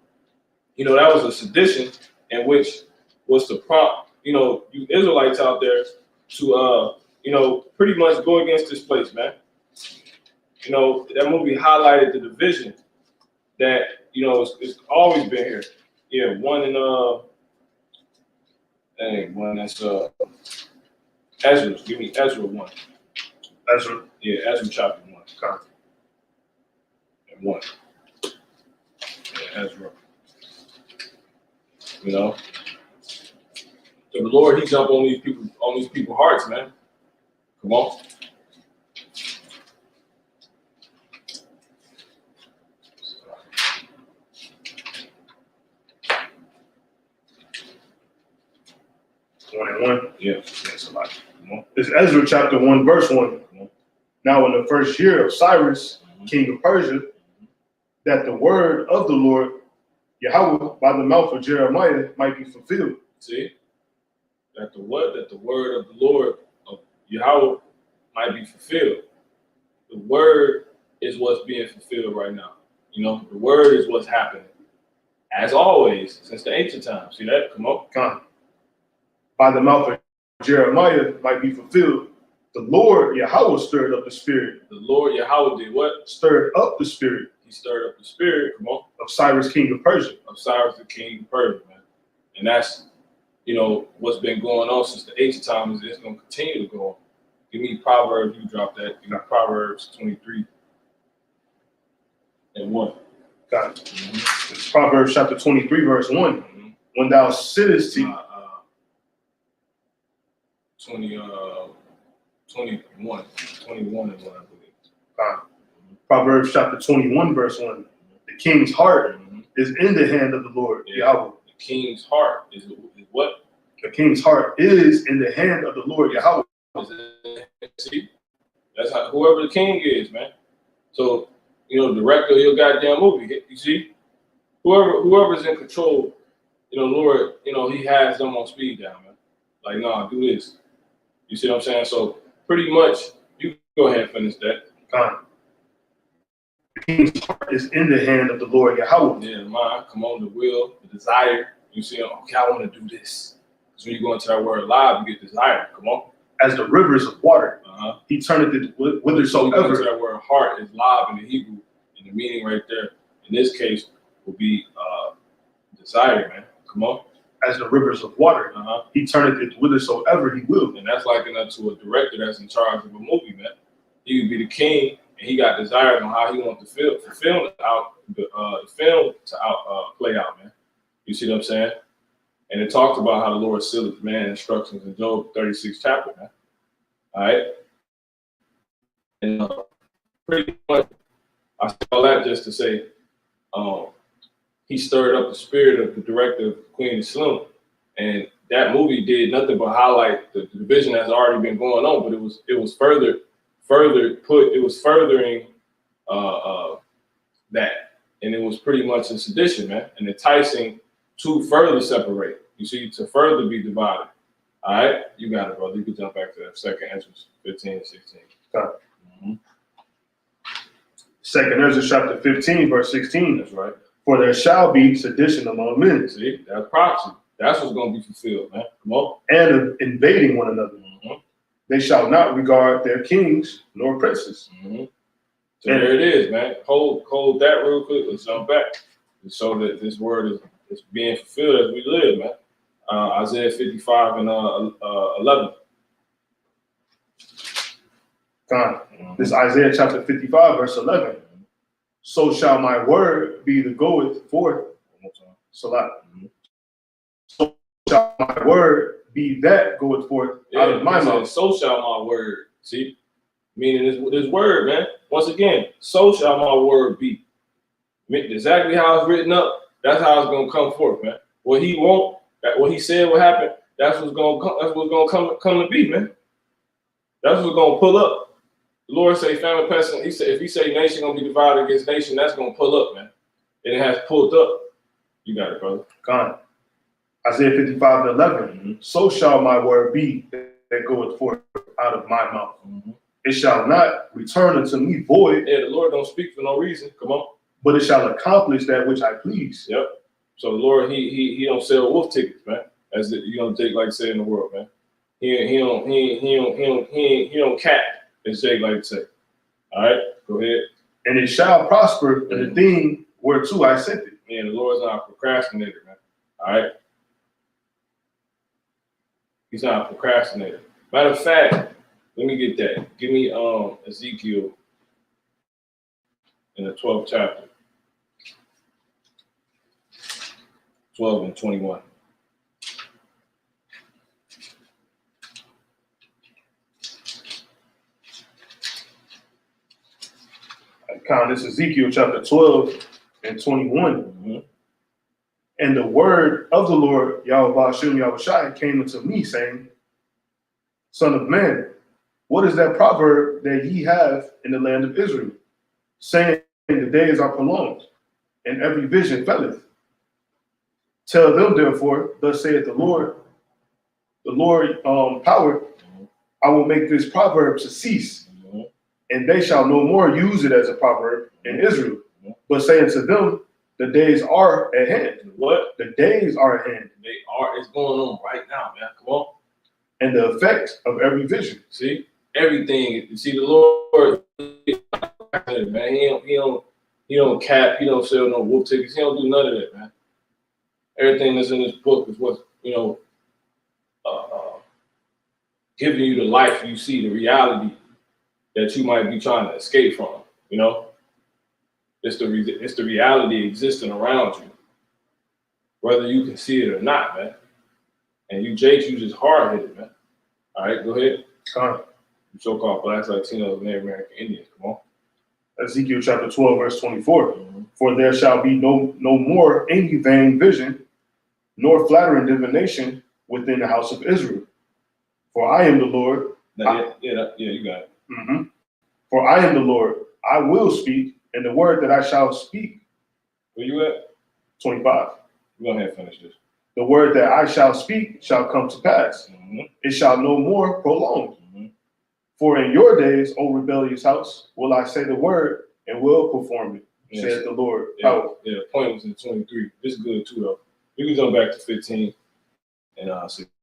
you know, that was a sedition in which was to prompt, you know, you Israelites out there to, you know, pretty much go against this place, man. You know, that movie highlighted the division that, you know, it's always been here. Yeah, one that's Ezra. Give me Ezra 1. Ezra. Yeah, Ezra chapter 1. Okay. And 1. Yeah, Ezra. You know? So the Lord, he jumped on these people's hearts, man. Come on. Yeah, that's a lot. It's Ezra chapter 1, verse 1. Now in the first year of Cyrus, king of Persia, that the word of the Lord, Yahweh, by the mouth of Jeremiah might be fulfilled. See? That the word of the Lord of Yahweh might be fulfilled. The word is what's being fulfilled right now. You know, the word is what's happening. As always, since the ancient times. See that? Come on. Come. By the mouth of Jeremiah might be fulfilled. The Lord Yahweh stirred up the spirit. The Lord Yahweh did what? Stirred up the spirit. He stirred up the spirit, come on. Of Cyrus, king of Persia. Of Cyrus, the king of Persia, man. And that's, you know, what's been going on since the ancient times. It's going to continue to go on. Give me Proverbs, you drop that. Give me Proverbs 23 and 1. Got it. Mm-hmm. It's Proverbs chapter 23, verse 1. Mm-hmm. When thou sittest to 21 and 1, I believe. Proverbs chapter 21, verse 1. The king's heart is in the hand of the Lord, Yahweh. The king's heart is what? The king's heart is in the hand of the Lord, Yahweh. See? That's how whoever the king is, man. So, you know, director of your goddamn movie, you see? Whoever's in control, you know, Lord, you know, he has them on speed down, man. Like, no, do this. You see what I'm saying? So pretty much, you go ahead and finish that. The king's heart is in the hand of the Lord Yahweh. Yeah, mine. Come on, the will, the desire. You see, okay, I want to do this. Because when you go into that word live, you get desire. Come on. As the rivers of water, he turneth it whithersoever. So into that word heart is live in the Hebrew, and the meaning right there, in this case, will be desire, man. Come on. As the rivers of water, he turneth it whithersoever he will. And that's likened up to a director that's in charge of a movie, man. He would be the king, and he got desires on how he wants the film to play out, man. You see what I'm saying? And it talks about how the Lord sealed man instructions in Job 36 chapter, man. All right? And pretty much, I say all that just to say, he stirred up the spirit of the director of Queen and Slim. And that movie did nothing but highlight the division that's already been going on, but it was furthering that. And it was pretty much a sedition, man, and enticing to further separate. You see, to further be divided. All right? You got it, brother. You can jump back to that second Ezra 15 and 16. Okay. Second Ezra chapter 15, verse 16. That's right. For there shall be sedition among men. See, that's prophecy. That's what's going to be fulfilled, man. Come on. And of invading one another. They shall not regard their kings nor princes. So there it is, man. Hold that real quick. Let's jump back. So that this word is being fulfilled as we live, man. Isaiah 55 and 11. God. This is Isaiah chapter 55, verse 11. So shall my word be that goeth forth. So shall my word be that goeth forth out of my mouth. So shall my word. See? Meaning this word, man. Once again, so shall my word be. Exactly how it's written up, that's how it's gonna come forth, man. What he won't, what he said will happen, that's what's gonna come to be, man. That's what's gonna pull up. The Lord say famine, pestilence. He said if he say nation gonna be divided against nation, that's gonna pull up, man. And it has pulled up. You got it, brother. God. Isaiah 55 and 11. So shall my word be that goeth forth out of my mouth. It shall not return unto me void. Yeah, the Lord don't speak for no reason. Come on. But it shall accomplish that which I please. Yep. So the Lord, he don't sell wolf tickets, man. As you don't take like say in the world, man. He don't cap, as Jake like to say. All right, go ahead. And it shall prosper in the thing whereto I sent it. Man, the Lord's not a procrastinator, man. All right. He's not a procrastinator. Matter of fact, let me get that. Give me Ezekiel in the 12th chapter. 12 and 21. This is Ezekiel chapter 12 and 21. And the word of the Lord, Yahweh Shai, came unto me, saying, Son of man, what is that proverb that ye have in the land of Israel, saying the days are prolonged, and every vision faileth? Tell them, therefore, thus saith the Lord power, I will make this proverb to cease, and they shall no more use it as a proverb in Israel, but say unto them, the days are at hand. What? The days are at hand. They are. It's going on right now, man. Come on. And the effect of every vision. See, everything. You see, the Lord, man. He don't cap. He don't sell no wolf tickets. He don't do none of that, man. Everything that's in this book is what giving you the life you see, the reality that you might be trying to escape from. You know, it's the reality existing around you, whether you can see it or not, man. And you just hard-headed, man. All right, go ahead. You so-called blacks, Latinos, and Native American Indians. Come on. Ezekiel chapter 12, verse 24. For there shall be no more any vain vision, nor flattering divination within the house of Israel. For I am the Lord. You got it. For I am the Lord. I will speak, and the word that I shall speak. Where you at? 25. Go ahead and finish this. The word that I shall speak shall come to pass. It shall no more prolong. For in your days, O rebellious house, will I say the word and will perform it, says the Lord. The point was in 23. This is good too, though. We can go back to 15 and 16.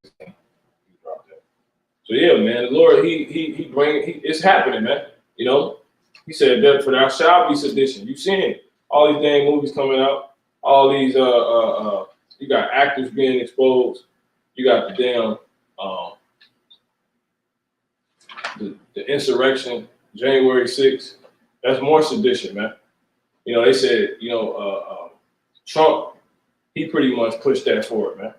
So yeah, man, the Lord, it's happening, man. You know, he said that for there shall be sedition. You've seen all these dang movies coming out, all these you got actors being exposed, you got the damn the insurrection, January 6th. That's more sedition, man. You know, they said, Trump, he pretty much pushed that forward, man.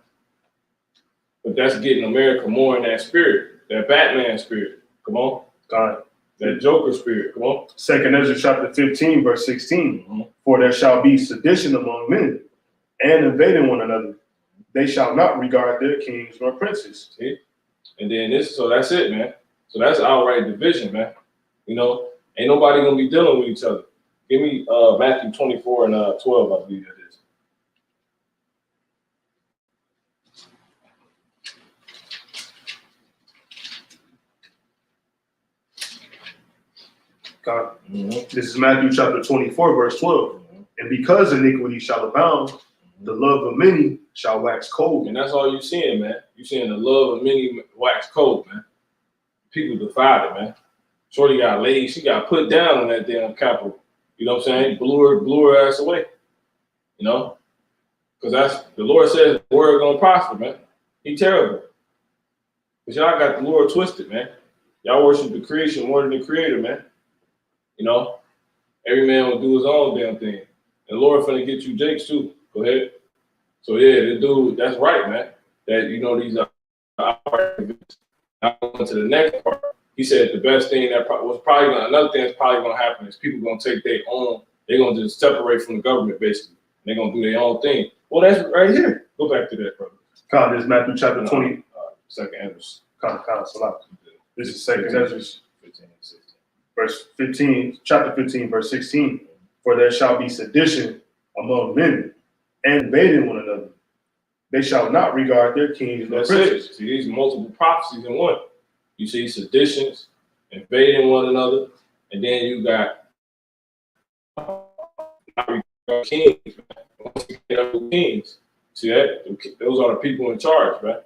But that's getting America more in that spirit, that Batman spirit. Come on. God. That Joker spirit. Come on. 2 Ezra chapter 15, verse 16. For there shall be sedition among men, and invading one another. They shall not regard their kings nor princes. See? And then so that's it, man. So that's outright division, man. You know, ain't nobody gonna be dealing with each other. Give me Matthew 24 and 12, I believe that is. God. This is Matthew chapter 24, verse 12. And because iniquity shall abound, the love of many shall wax cold. And that's all you're seeing, man. You're seeing the love of many wax cold, man. People divided, man. Shorty got laid. She got put down on that damn Capitol. You know what I'm saying? Blew her ass away. You know? Because that's the Lord says the word gonna prosper, man. He terrible. But y'all got the Lord twisted, man. Y'all worship the creation more than the creator, man. You know, every man will do his own damn thing. And the Lord finna get you Jakes too. Go ahead. So yeah, the dude, that's right, man. That, you know, these are now going to the next part. He said the best thing that was probably another thing that's probably gonna happen is people gonna take their own, they're gonna just separate from the government basically. They're gonna do their own thing. Well, that's right here. Go back to that, brother. Con, this is Matthew chapter 20. Second Ezra. This is second Ezra, verse 15, chapter 15, verse 16. For there shall be sedition among men, and invading one another. They shall not regard their kings nor princes. See, these multiple prophecies in one. You see seditions, invading one another, and then you got kings. Kings. See that? Those are the people in charge, right?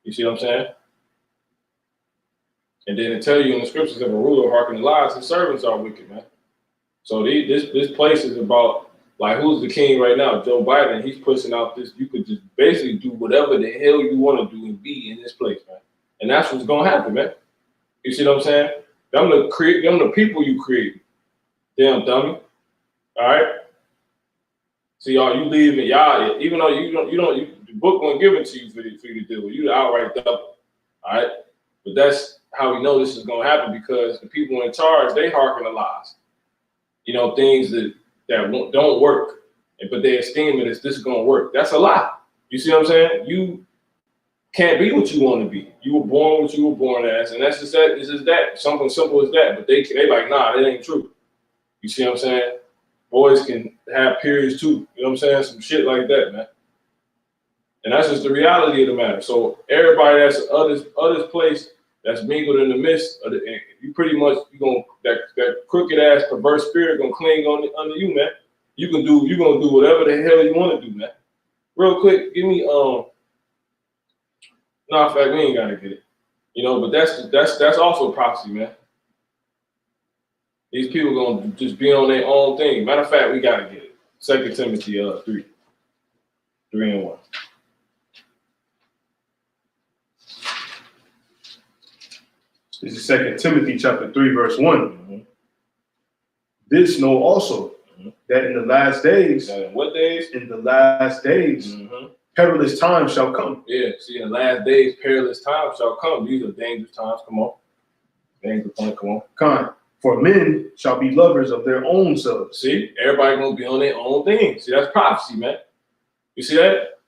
You see what I'm saying? And then it tell you in the scriptures, if a ruler hearken to lies, his servants are wicked, man. So this place is about, like, who's the king right now? Joe Biden. He's pushing out this. You could just basically do whatever the hell you want to do and be in this place, man. And that's what's gonna happen, man. You see what I'm saying? Them the people you create. Damn dummy. All right. See, y'all, you leave it, y'all. Even though the book won't give it to you for you to deal with. You the outright devil. All right. But that's how we know this is gonna happen, because the people in charge, they hearken to lies. You know, things that don't work, but they esteem it as this is gonna work. That's a lie. You see what I'm saying? You can't be what you want to be. You were born what you were born as, and that's just that. It's just that. Something simple as that. But they like, nah, that ain't true. You see what I'm saying? Boys can have periods too. You know what I'm saying? Some shit like that, man. And that's just the reality of the matter. So everybody that's others place that's mingled in the midst of you pretty much that crooked ass perverse spirit gonna cling on under you, man. You're gonna do whatever the hell you want to do, man. Real quick, give me no, in fact, we ain't gotta get it. You know, but that's also prophecy, man. These people gonna just be on their own thing. Matter of fact, we gotta get it. 2 Timothy 3:1. This is 2 Timothy chapter 3, verse 1. Mm-hmm. This know also that in the last days, in what days? In the last days, perilous times shall come. Yeah, see, in the last days, perilous times shall come. These are dangerous times. Come on. Dangerous times, come on. Con, for men shall be lovers of their own selves. See, everybody gonna be on their own thing. See, that's prophecy, man. You see that?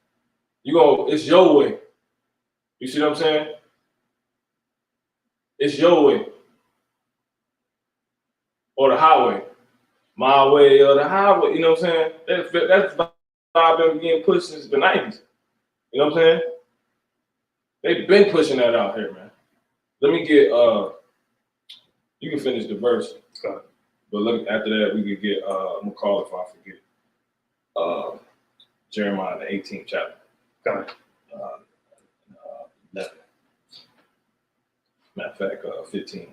It's your way. You see what I'm saying? It's your way. Or the highway. My way or the highway. You know what I'm saying? That's been getting pushed since the 90s. You know what I'm saying? They've been pushing that out here, man. Let me get you can finish the verse. But after that we could get I'm gonna call it if I forget. Jeremiah the 18th chapter. Okay. 11. Matter of fact, 15.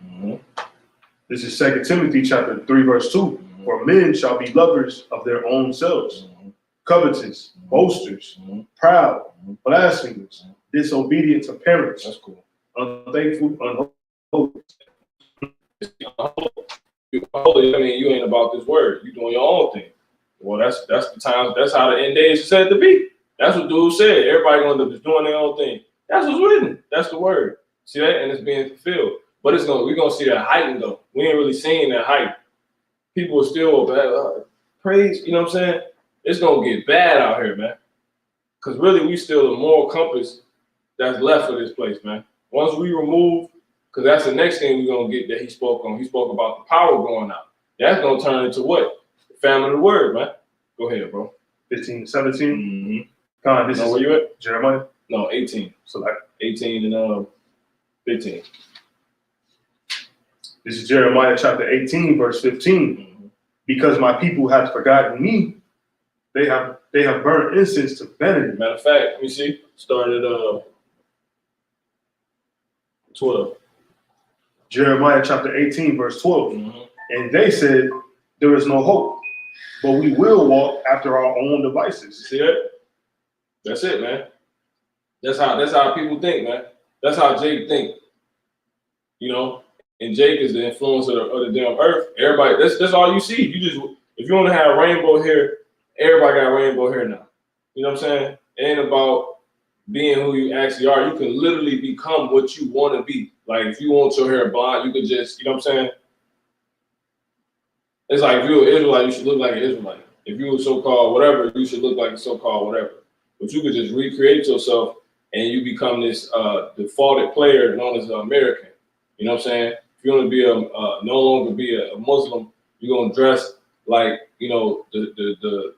Mm-hmm. This is 2 Timothy chapter 3, verse 2. Mm-hmm. For men shall be lovers of their own selves, covetous, boasters, proud, blasphemers, disobedient to parents. That's cool. Unthankful, unholy. I mean, you ain't about this word. You doing your own thing. Well, that's the time. That's how the end days is said to be. That's what dude said. Everybody gonna be doing their own thing. That's what's written. That's the word. See that? And it's being fulfilled. But we're gonna see that heightened though. We ain't really seeing that height. People are still praise. You know what I'm saying? It's gonna get bad out here, man. Cause really, we still the moral compass that's left of this place, man. Once we remove, cause that's the next thing we're gonna get that he spoke on. He spoke about the power going out. That's gonna turn into what? The famine of the word, man. Go ahead, bro. 15 to 17. Mm-hmm. God, this is where you at? Jeremiah. No, 18. So like 18 and 15. This is Jeremiah chapter 18, verse 15. Mm-hmm. Because my people have forgotten me, they have burned incense to vanity. Matter of fact, let me see. Started 12. Jeremiah chapter 18, verse 12. Mm-hmm. And they said, there is no hope, but we will walk after our own devices. See that? That's it, man. That's how people think, man. That's how Jake think. You know, and Jake is the influence of the damn earth. Everybody, that's all you see. You just, if you want to have rainbow hair, everybody got rainbow hair now. You know what I'm saying? It ain't about being who you actually are. You can literally become what you want to be. Like if you want your hair blonde, you could just, you know what I'm saying? It's like if you're an Israelite, you should look like an Israelite. If you were so-called whatever, you should look like a so-called whatever. But you could just recreate yourself and you become this defaulted player known as an American. You know what I'm saying? If you want to be no longer be a Muslim, you're gonna dress like, you know, the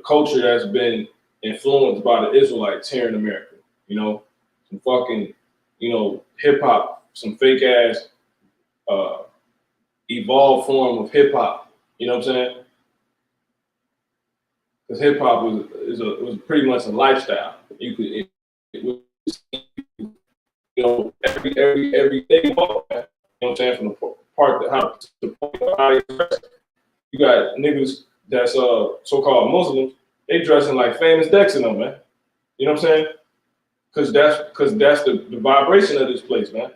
culture that's been influenced by the Israelites here in America. You know, some fucking, you know, hip hop, some fake ass evolved form of hip hop. You know what I'm saying? Because hip hop was pretty much a lifestyle. You could, you know, every day. You know what I'm saying? From the part that how you got niggas that's so-called Muslims, they dressing like famous Dex in them, man. You know what I'm saying? Because that's the vibration of this place, man.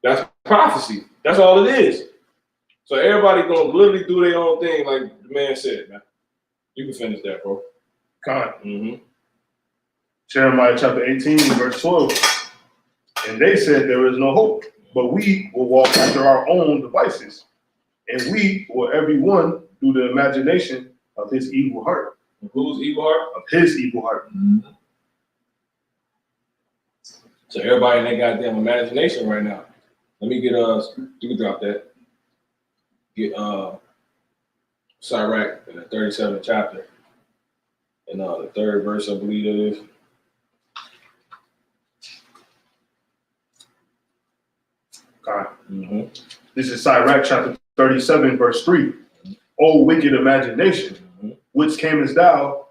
That's prophecy. That's all it is. So everybody gonna literally do their own thing, like the man said, man. You can finish that, bro. God. Mm-hmm. Jeremiah chapter 18, verse 12. And they said there is no hope, but we will walk after our own devices, and we will every one do the imagination of his evil heart. Whose evil heart? Of his evil heart. Mm-hmm. So everybody in their goddamn imagination right now. Let me get you can drop that. Get Sirach in the 37th chapter. And the third verse, I believe it is. God. Mm-hmm. This is Sirach chapter 37, verse 3. O wicked imagination, which camest thou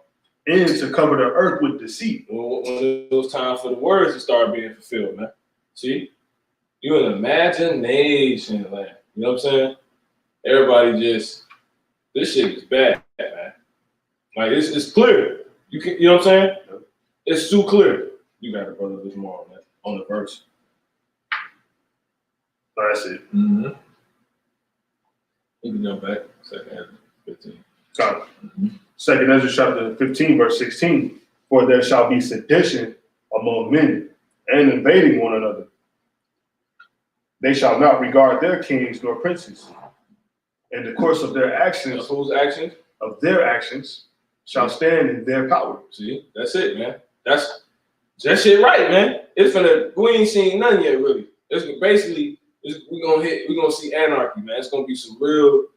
in to cover the earth with deceit? When it was time for the words to start being fulfilled, man. See? You're an imagination, man. You know what I'm saying? Everybody just, this shit is bad, man. Like, it's clear. You know what I'm saying? It's too clear. You got it, brother, this morning, man, on the verse. That's it. Mm-hmm. You can jump back. Second 15. God. Mm-hmm. Second Ezra chapter 15, verse 16. For there shall be sedition among men and invading one another. They shall not regard their kings nor princes. And the course of their actions, whose actions? Of their actions, shall stand in their power. See, that's it, man. That's that shit right, man. It's we ain't seen none yet, really. It's basically we're gonna see anarchy, man. It's gonna be some real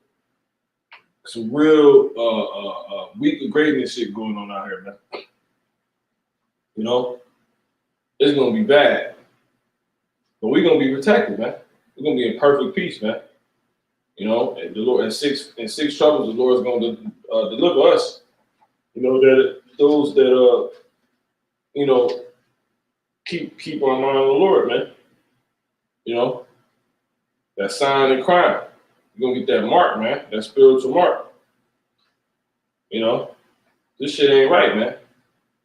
weak of greatness shit going on out here, man. You know, it's gonna be bad, but we're gonna be protected, man. We're gonna be in perfect peace, man. You know, and the Lord in six troubles, the Lord is gonna deliver us. You know, that those that you know, keep our mind on the Lord, man. You know, that sign and crime. You're gonna get that mark, man. That spiritual mark. You know, this shit ain't right, man.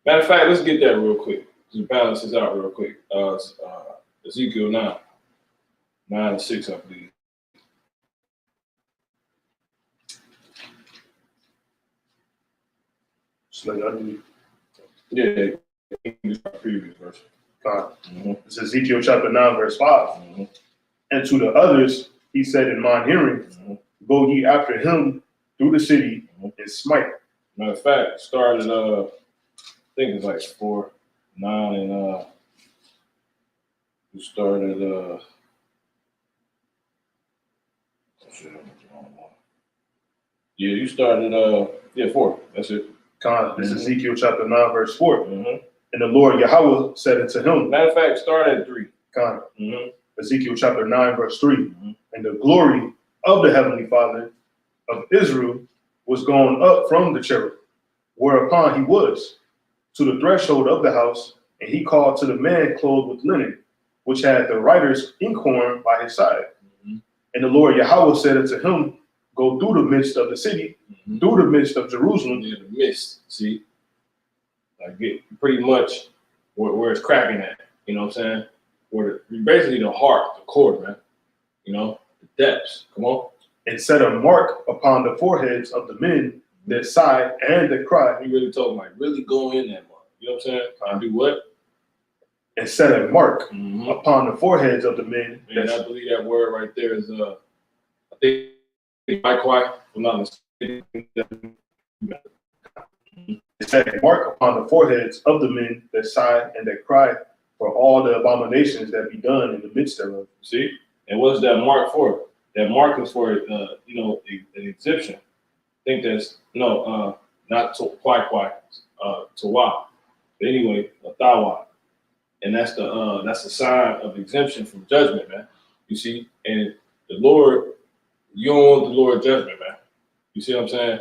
Matter of fact, let's get that real quick. Just balance this out real quick. Ezekiel 9:6, I believe. Yeah, previous verse. God. Mm-hmm. It's Ezekiel chapter 9, verse 5. Mm-hmm. And to the others, he said in mine hearing, go ye after him through the city and smite. Matter of fact, started I think it's like 4, 9, and you started you started 4. That's it. God, this is Ezekiel chapter 9, verse 4. Mm-hmm. And the Lord Yahweh said unto him. Matter of fact, start at 3. God. Mm-hmm. Ezekiel chapter 9, verse 3. Mm-hmm. And the glory of the Heavenly Father of Israel was gone up from the cherub, whereupon he was, to the threshold of the house, and he called to the man clothed with linen, which had the writer's inkhorn by his side. Mm-hmm. And the Lord Yahweh said unto him, go through the midst of the city, through the midst of Jerusalem. Yeah, the midst, see? Like pretty much where it's cracking at. You know what I'm saying? Basically the heart, the core, man. You know, the depths. Come on. And set a mark upon the foreheads of the men that sigh and that cry. He really told him, like, really go in that mark. You know what I'm saying? And do what? And set a mark upon the foreheads of the men. And I believe that word right there is, I think, likewise, if I'm not mistaken. Set a mark upon the foreheads of the men that sigh and that cry for all the abominations that be done in the midst thereof. See? And what's that mark for? That mark is for, an exemption. I think that's, not to quite, to why. But anyway, a tawa. And that's the sign of exemption from judgment, man. You see? And the Lord, you don't want the Lord's judgment, man. You see what I'm saying?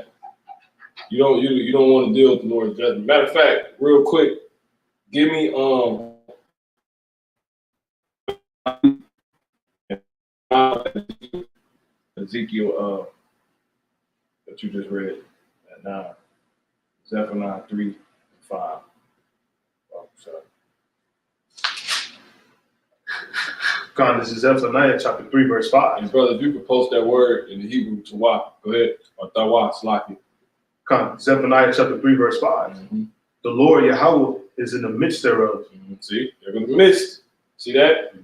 You don't want to deal with the Lord's judgment. Matter of fact, real quick, give me Ezekiel that you just read at 9. Zephaniah 3:5. Oh, sorry. God, this is Zephaniah chapter 3, verse 5. And brother, if you could post that word in the Hebrew, tawa, go ahead. Or tawa, slaki. God, Zephaniah chapter 3, verse 5. The Lord Yahweh is in the midst thereof. See, they're in the midst. See that?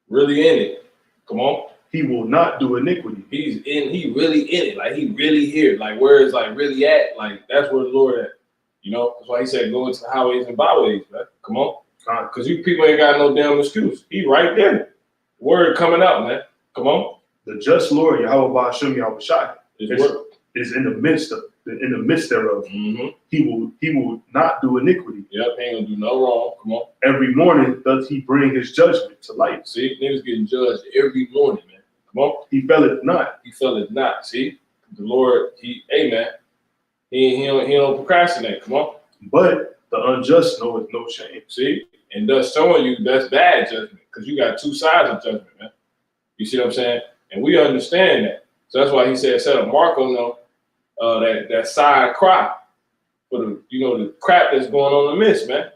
Really in it. Come on. He will not do iniquity. He really in it. Like, he really here. Like, where is, like, really at? Like, that's where the Lord at. You know? That's why he said go into the highways and byways, man. Come on. Because you people ain't got no damn excuse. He right there. Word coming out, man. Come on. The just Lord Yahweh Ba'ashem Yahweh Shai is in the midst thereof. He will not do iniquity. Yep, he ain't gonna do no wrong. Come on. Every morning does he bring his judgment to light. See, niggas getting judged every morning, man. Come on. He felleth not. He felleth not. See, the Lord, he don't procrastinate. Come on. But the unjust knoweth no shame. See, and thus showing you that's bad judgment, because you got two sides of judgment, man. You see what I'm saying? And we understand that. So that's why he said set a mark on them, that side cry for the crap that's going on in the midst, man.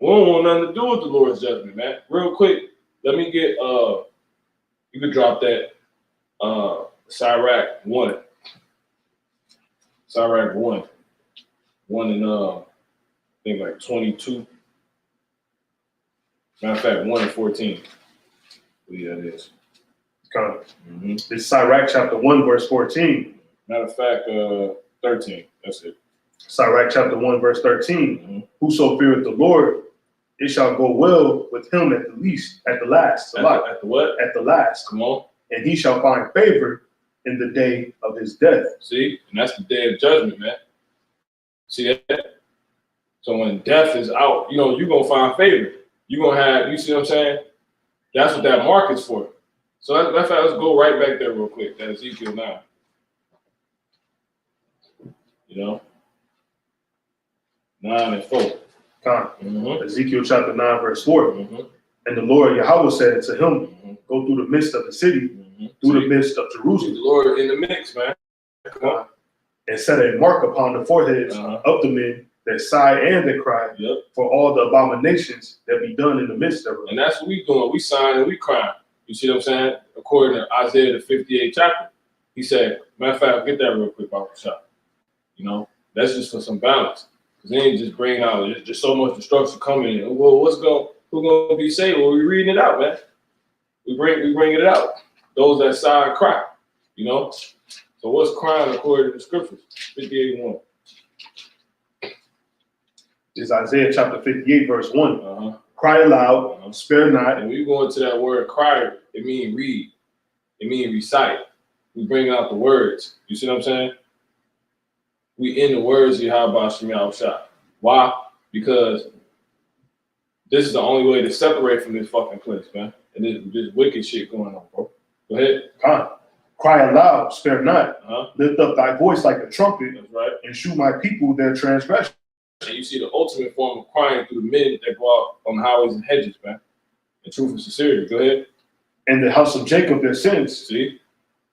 We don't want nothing to do with the Lord's judgment, man. Real quick, let me get you could drop that Sirach 1. Sirach 1. 1 and I think like 22. Matter of fact, 1 and 14. Yeah, that is. It's Sirach chapter 1, verse 14. Matter of fact, 13. That's it. Sirach chapter 1, verse 13. Whoso feareth the Lord, it shall go well with him at the least, at the last. At the what? At the last. Come on. And he shall find favor in the day of his death. See? And that's the day of judgment, man. See that? So when death is out, you're going to find favor. You're going to have, you see what I'm saying? That's what that mark is for. So let's go right back there real quick. That Ezekiel 9. You know? 9 and 4. Ezekiel chapter 9, verse 4. And the Lord Yahweh said to him, go through the midst of the city, through the midst of Jerusalem. The Lord in the mix, man. Come on. And set a mark upon the foreheads of the men that sigh and that cry for all the abominations that be done in the midst of it. And that's what we doing. We sign and we crying. You see what I'm saying? According to Isaiah the 58th chapter, he said, matter of fact, get that real quick, Bible shop. That's just for some balance. Because they ain't just bringing out, there's just so much destruction coming in. Well, who's gonna be saved? Well, we're reading it out, man. We bring it out. Those that sigh and cry, So what's crying according to the scriptures? 58:1. Is Isaiah chapter 58, verse 1. Cry aloud, spare not. And when you go into that word cry, it means read. It means recite. We bring out the words. You see what I'm saying? We in the words of Yahweh Shem Shah. Why? Because this is the only way to separate from this fucking place, man. And this wicked shit going on, bro. Go ahead. Cry aloud, spare not. Lift up thy voice like a trumpet. That's right. And shew my people their transgression. And you see the ultimate form of crying through the men that go out on the highways and hedges, man. In truth and sincerity. Go ahead. And the house of Jacob their sins. See?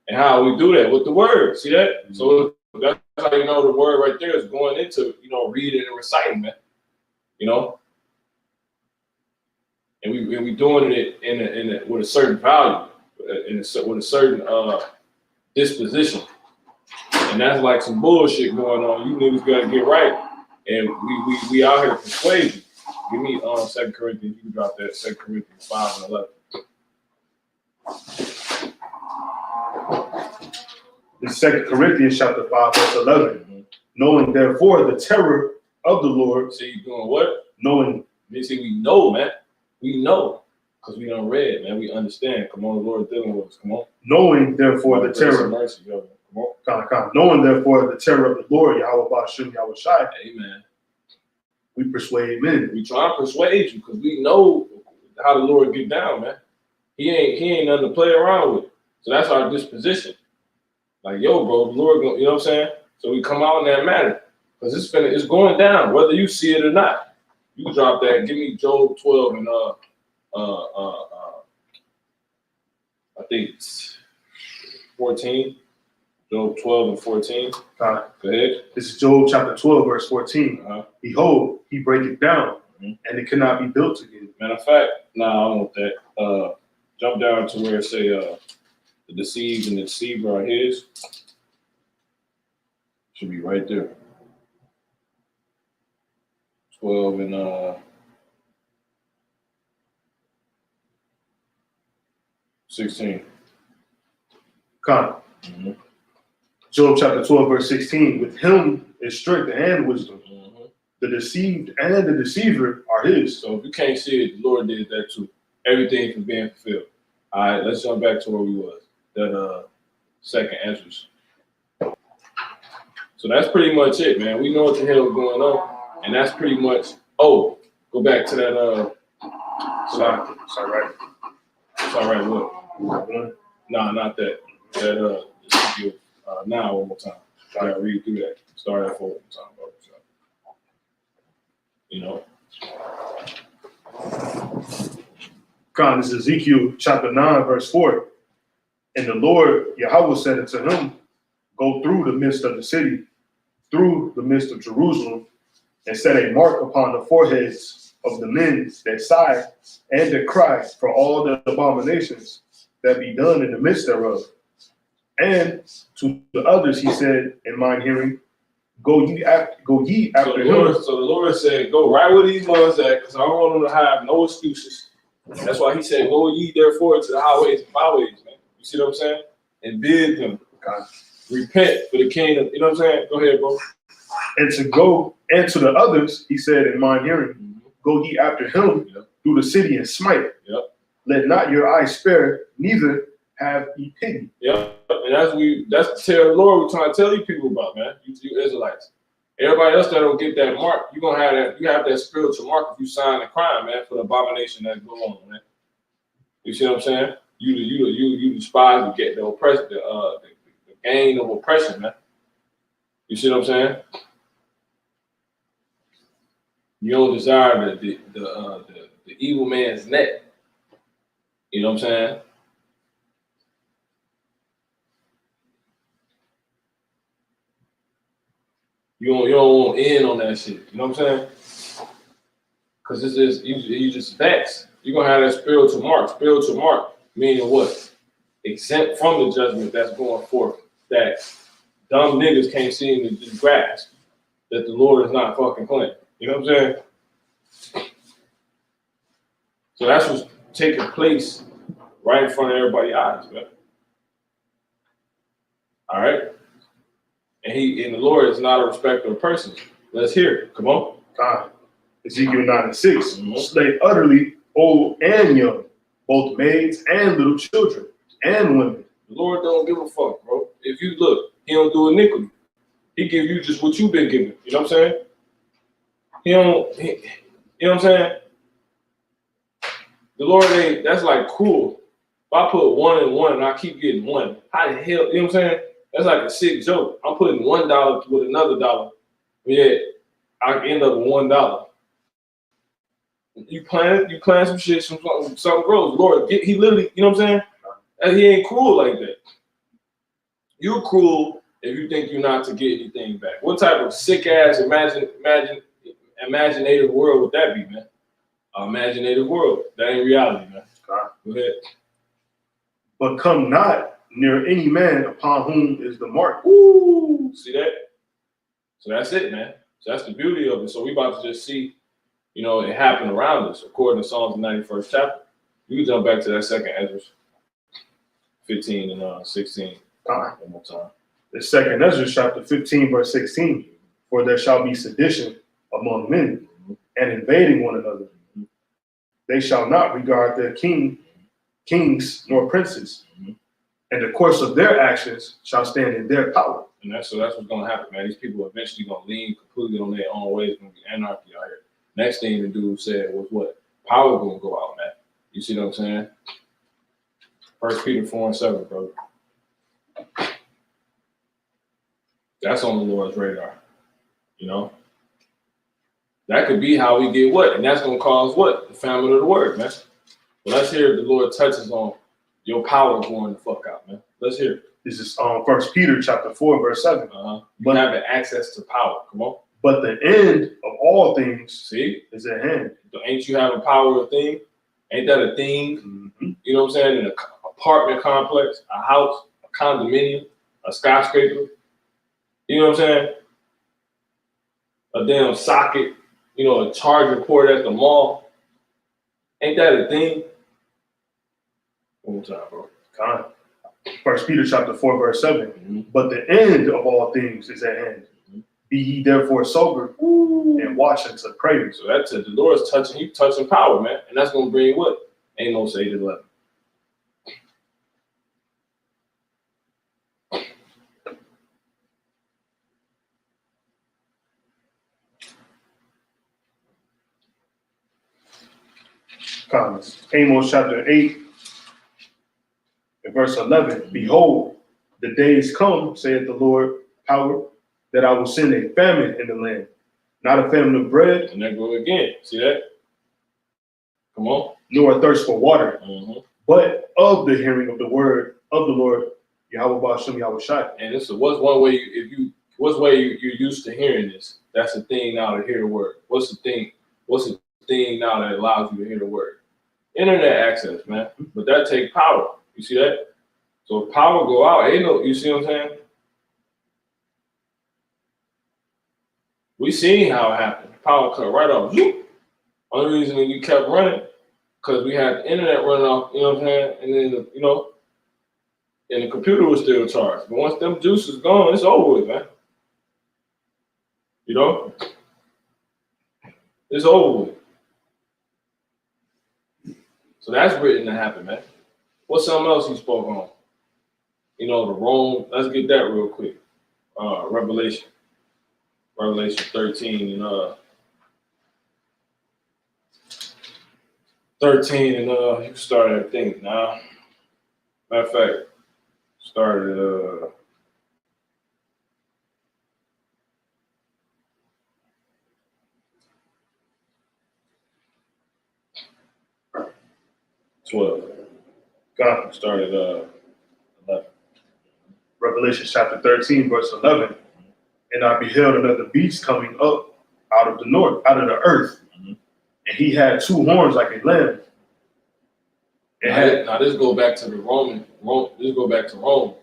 And how we do that with the word. See that? So that's how the word right there is going into, reading and reciting, man. you know. And we doing it in a with a certain value, with a certain disposition, and that's like some bullshit going on. You niggas gotta get right, and we out here to persuade you. Give me 2 Corinthians. You can drop that 2 Corinthians 5 and 11. In 2 Corinthians chapter 5, verse 11, knowing therefore the terror of the Lord. So you doing what? Knowing. They say we know, man. We know. Because we done read, man. We understand. Come on, the Lord dealing with us. Come on. Knowing therefore the terror. Mercy, yo. Come on. Come. Knowing therefore the terror of the Lord, Yahweh Bashim Yahweh Shai. Amen. We persuade men. We try to persuade you because we know how the Lord get down, man. He ain't nothing to play around with. So that's our disposition. Like, yo, bro, the Lord, you know what I'm saying? So we come out in that matter. Because it's going down, whether you see it or not. You can drop that. Give me Job 12 and I think it's 14. Job 12 and 14. Go ahead. This is Job chapter 12, verse 14. Behold, he breaketh down, and it cannot be built again. Matter of fact, I don't want that. Jump down to where it say the deceived and the deceiver are his. Should be right there. 12 and 16. Come. Job chapter 12, verse 16. With him is strength and wisdom. The deceived and the deceiver are his. So if you can't see it, the Lord did that too. Everything is being fulfilled. All right, let's jump back to where we was. That second answers. So that's pretty much it, man. We know what the hell is going on, and that's pretty much. Oh, go back to that. Sorry, right. It's all right. What? No, not that. That Ezekiel. Now one more time. I gotta read through that. Start that 4 more time, bro. You know. God, this is Ezekiel chapter 9, verse 4. And the Lord Yahweh said unto him, go through the midst of the city, through the midst of Jerusalem, and set a mark upon the foreheads of the men that sigh and that cry for all the abominations that be done in the midst thereof. And to the others he said in mine hearing, go ye after him. So the Lord said, go right where these ones at, because I don't want them to have no excuses. That's why he said, go ye therefore to the highways and byways, man. You see what I'm saying? And bid them, God, repent for the kingdom. You know what I'm saying? Go ahead, bro. And to go, and to the others, he said in mine hearing, go ye after him through the city and smite. Let not your eyes spare, neither have ye pity. And that's the Lord we're trying to tell you people about, man. You Israelites. Everybody else that don't get that mark, you're gonna have that. You have that spiritual mark if you sign the crime, man, for the abomination that's going on, man. You see what I'm saying? You despise to get the oppression, the gain of oppression, man. You see what I'm saying? You don't desire the evil man's neck. You know what I'm saying? You don't want in on that shit. You know what I'm saying? Because this is you just vexed. You're gonna have that spiritual mark. Spiritual mark meaning what? Exempt from the judgment that's going forth. That dumb niggas can't seem to just grasp that the Lord is not fucking playing. You know what I'm saying? So that's what's taking place right in front of everybody's eyes, man. All right. And the Lord is not a respecter of persons. Let's hear it. Come on. God. Ezekiel 9 and 6. Slay utterly old and young, both maids and little children and women. The Lord don't give a fuck, bro. If you look, he don't do iniquity. He give you just what you've been given. You know what I'm saying? You know what I'm saying? The Lord ain't, that's like cool. If I put 1 and 1 and I keep getting 1, how the hell, you know what I'm saying? That's like a sick joke. I'm putting $1 with another dollar. Yeah, I end up with $1. You plan some shit, something grows. Lord, he literally, you know what I'm saying? And he ain't cruel like that. You're cruel if you think you're not to get anything back. What type of sick ass imaginative world would that be, man? Imaginative world. That ain't reality, man. Go ahead. But come not near any man upon whom is the mark. Ooh, see that? So that's it, man. So that's the beauty of it. So we about to just see, it happen around us, according to Psalms 91st chapter. You can jump back to that second Ezra 15 and 16. One more time. The second Ezra chapter 15, verse 16. For there shall be sedition among men and invading one another. They shall not regard their kings nor princes, and the course of their actions shall stand in their power. And that's what's going to happen, man. These people are eventually going to lean completely on their own ways. It's going to be anarchy out here. Next thing the dude said was what? Power going to go out, man. You see what I'm saying? 1 Peter 4:7, brother. That's on the Lord's radar. That could be how we get what? And that's going to cause what? The famine of the word, man. Well, let's hear if the Lord touches on your power going the fuck out, man. Let's hear it. This is 1 Peter chapter 4, verse 7. You have access to power. Come on. But the end of all things is at hand. Ain't you have a power of thing? Ain't that a thing? You know what I'm saying? In an apartment complex, a house, a condominium, a skyscraper. You know what I'm saying? A damn socket, a charger port at the mall. Ain't that a thing? One more time, bro. 1 Peter chapter 4, verse 7. But the end of all things is at hand. Be ye therefore sober and watch unto prayer. So that's it. The Lord's touching, he's touching power, man. And that's going to bring what? Ain't no say to 11. Amos chapter 8 and verse 11. Behold, the days come, saith the Lord, power, that I will send a famine in the land, not a famine of bread. And there go again. See that? Come on. Nor a thirst for water, but of the hearing of the word of the Lord, Yahweh Ba'ashem Yahweh Shai. And this is what's one way you're used to hearing this. That's the thing now to hear the word. What's the thing now that allows you to hear the word? Internet access, man. But that takes power. You see that? So if power go out, you see what I'm saying? We seen how it happened. Power cut right off. Only reason you kept running, because we had the internet running off, you know what I'm saying? And then, and the computer was still charged. But once them juices gone, it's over with, man. It's over with. So that's written to happen, man. What's something else he spoke on? The Rome. Let's get that real quick. Revelation 13 and 13 and you can start at things now. Matter of fact, started 12. God started 11. Revelation chapter 13, verse 11. And I beheld another beast coming up out of the north, out of the earth. And he had two horns like a lamb. Now this go back to This go back to Rome.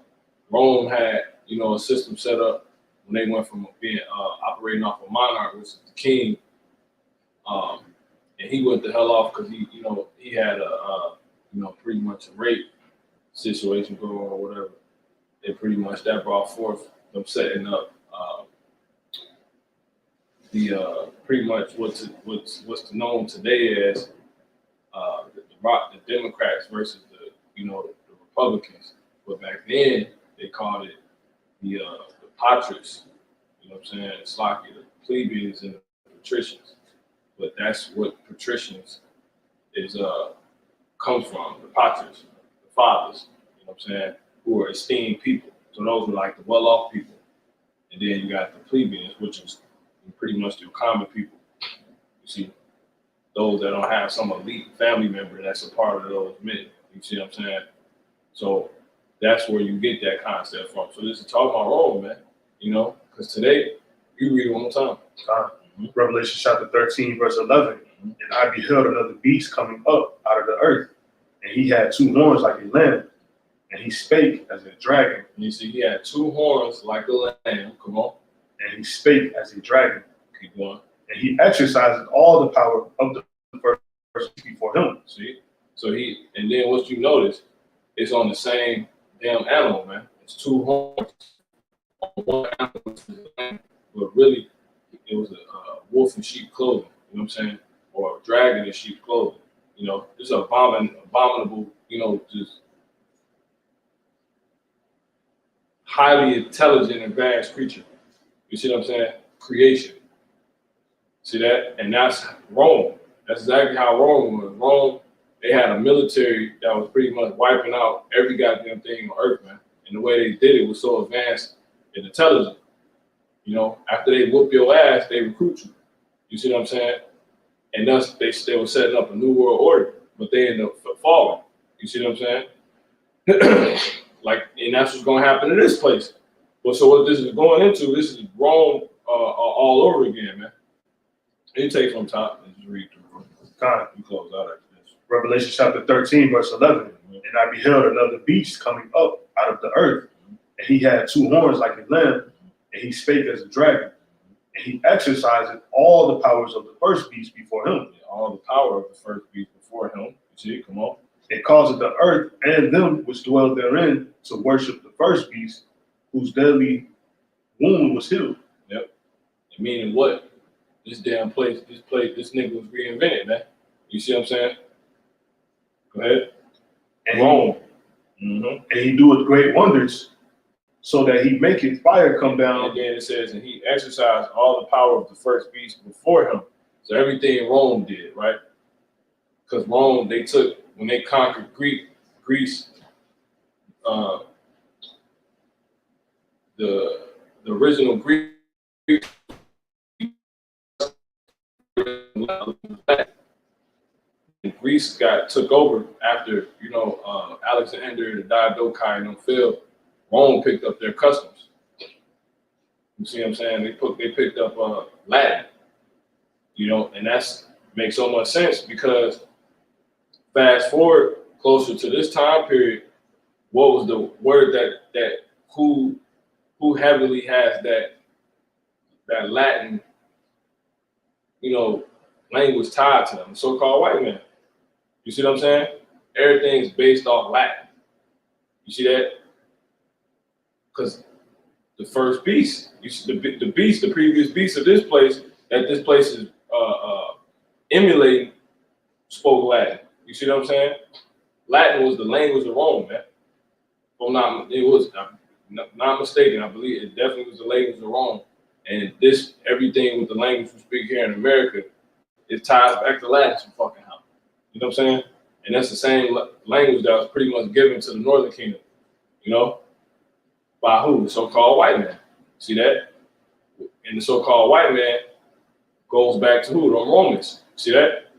Rome had, a system set up when they went from being operating off a monarch, which is the king. And he went the hell off because he had a pretty much a rape situation going on or whatever. And pretty much that brought forth them setting up the pretty much what's known today as the Democrats versus the Republicans. But back then they called it the patres. You know what I'm saying? It's like the plebeians and the patricians. But that's what patricians is comes from, the patres, the fathers, you know what I'm saying, who are esteemed people. So those were like the well-off people. And then you got the plebeians, which is pretty much the common people. You see, those that don't have some elite family member that's a part of those men. You see what I'm saying? So that's where you get that concept from. So this is talking about Rome, man. Because today, you read it one more time. Revelation chapter 13, verse 11. And I beheld another beast coming up out of the earth, and he had two horns like a lamb, and he spake as a dragon. And you see, he had two horns like a lamb. Come on. And he spake as a dragon. Keep going. And he exercised all the power of the first before him. See? So and then what you notice, it's on the same damn animal, man. It's two horns. One animal was a lamb, but really, it was a wolf in sheep clothing. You know what I'm saying? Or a dragon in sheep clothing. You know, it's an abominable, just highly intelligent and vast creature. You see what I'm saying? Creation. See that? And that's Rome. That's exactly how Rome was. Rome, they had a military that was pretty much wiping out every goddamn thing on earth, man. And the way they did it was so advanced and intelligent. You know, after they whoop your ass, they recruit you. You see what I'm saying? And thus, they were setting up a new world order, but they ended up falling. You see what I'm saying? And that's what's going to happen in this place. But so what this is going into, this is Rome all over again, man. You take from top and just read through. God. You close out after this. Revelation chapter 13, verse 11. And I beheld another beast coming up out of the earth, and he had two horns like a lamb, and he spake as a dragon. And he exercised all the powers of the first beast before him. Yeah, all the power of the first beast before him. You see, come on. It caused the earth and them which dwell therein to worship the first beast, whose deadly wound was healed. Yep. Meaning what? This damn place, this nigga was reinvented, man. You see what I'm saying? Go ahead. And Rome. And he doeth great wonders, so that he maketh fire come down. And then it says, and he exercised all the power of the first beast before him. So everything Rome did, right? Because Rome, when they conquered Greece, the original Greek, and Greece took over after, Alexander, the Diadochi, and them failed. Rome picked up their customs. You see what I'm saying? They picked up Latin, and that's makes so much sense because fast forward closer to this time period, what was the word that who heavily has that Latin, language tied to them? So-called white man. You see what I'm saying? Everything's based off Latin. You see that? Because the first beast, you see the previous beast of this place, that this place is emulating, spoke Latin. You see what I'm saying? Latin was the language of Rome, man. If I'm not mistaken, I believe it definitely was the language of Rome. And everything with the language we speak here in America, it ties back to Latin some fucking how. You know what I'm saying? And that's the same language that was pretty much given to the Northern Kingdom, by who? The so-called white man. See that? And the so-called white man goes back to who? The Romans. See that?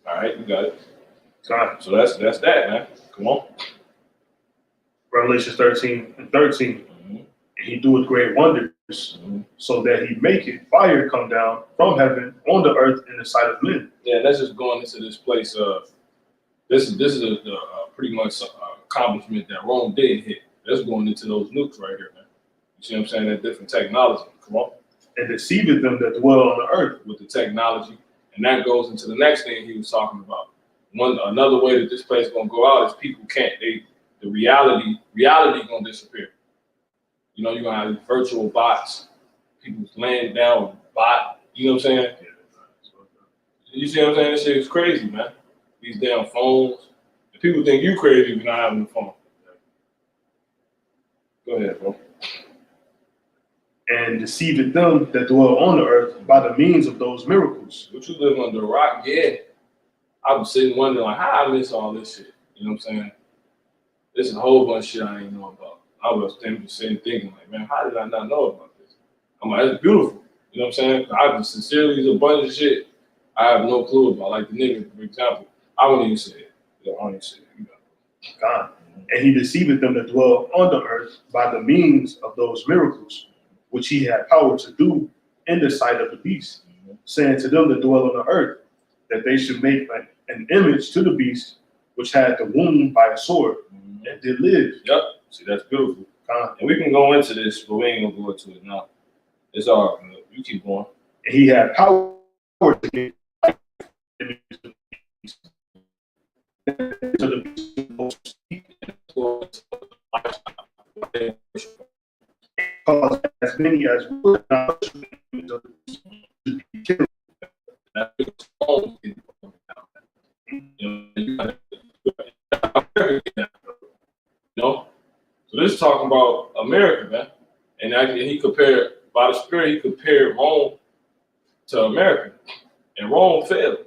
All right, you got it. So that's that, man. Come on. Revelation 13 and 13. And he doeth great wonders, so that he maketh fire come down from heaven on the earth in the sight of men. Yeah, that's just going into this place. This is a pretty much accomplishment that Rome did hit. That's going into those nukes right here, man. You see what I'm saying? That different technology. Come on. And deceiveth them that dwell on the earth. With the technology. And that goes into the next thing he was talking about. Another way that this place is gonna go out is people can't. The reality gonna disappear. You're gonna have these virtual bots. People laying down with bot. You know what I'm saying? You see what I'm saying? This shit is crazy, man. These damn phones. And people think you crazy if you're not having a phone. Go ahead, bro. And deceiveth them that dwell on the earth by the means of those miracles. But you live under a rock, yeah. I was sitting wondering, like, how I miss all this shit? You know what I'm saying? There's a whole bunch of shit I didn't know about. I was sitting thinking, like, man, how did I not know about this? I'm like, it's beautiful. You know what I'm saying? I just sincerely, there's a bunch of shit I have no clue about. Like the nigga, for example, I won't even say it. I won't even say it. God. And he deceiveth them that dwell on the earth by the means of those miracles, which he had power to do in the sight of the beast, saying to them that dwell on the earth, that they should make an image to the beast, which had the wound by a sword, and did live. Yep. See, that's beautiful. And we can go into this, but we ain't gonna go into it now. It's all good. You keep going. And he had power to give image to the beast. Cause as many as would not to be killed. No. So this is talking about America, man. And actually, he compared, by the Spirit, he compared Rome to America. And Rome failed.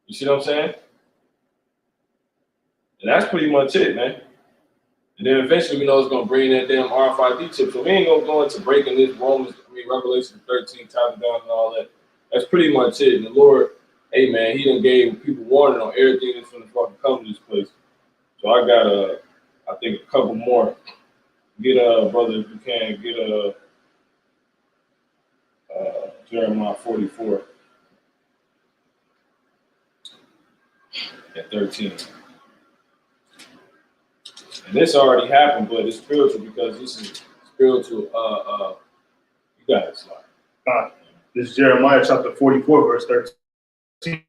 You see what I'm saying? And that's pretty much it, man. And then eventually we know it's going to bring that damn RFID chip. So we ain't going to go into breaking this Revelation 13, typing down and all that. That's pretty much it. And the Lord, hey, man, he done gave people warning on everything that's going to fucking come to this place. So I got, I think, a couple more. Get, brother, if you can, get Jeremiah 44 at 13. And this already happened, but it's spiritual because this is spiritual. You got it, Slide. This is Jeremiah chapter 44, verse 13.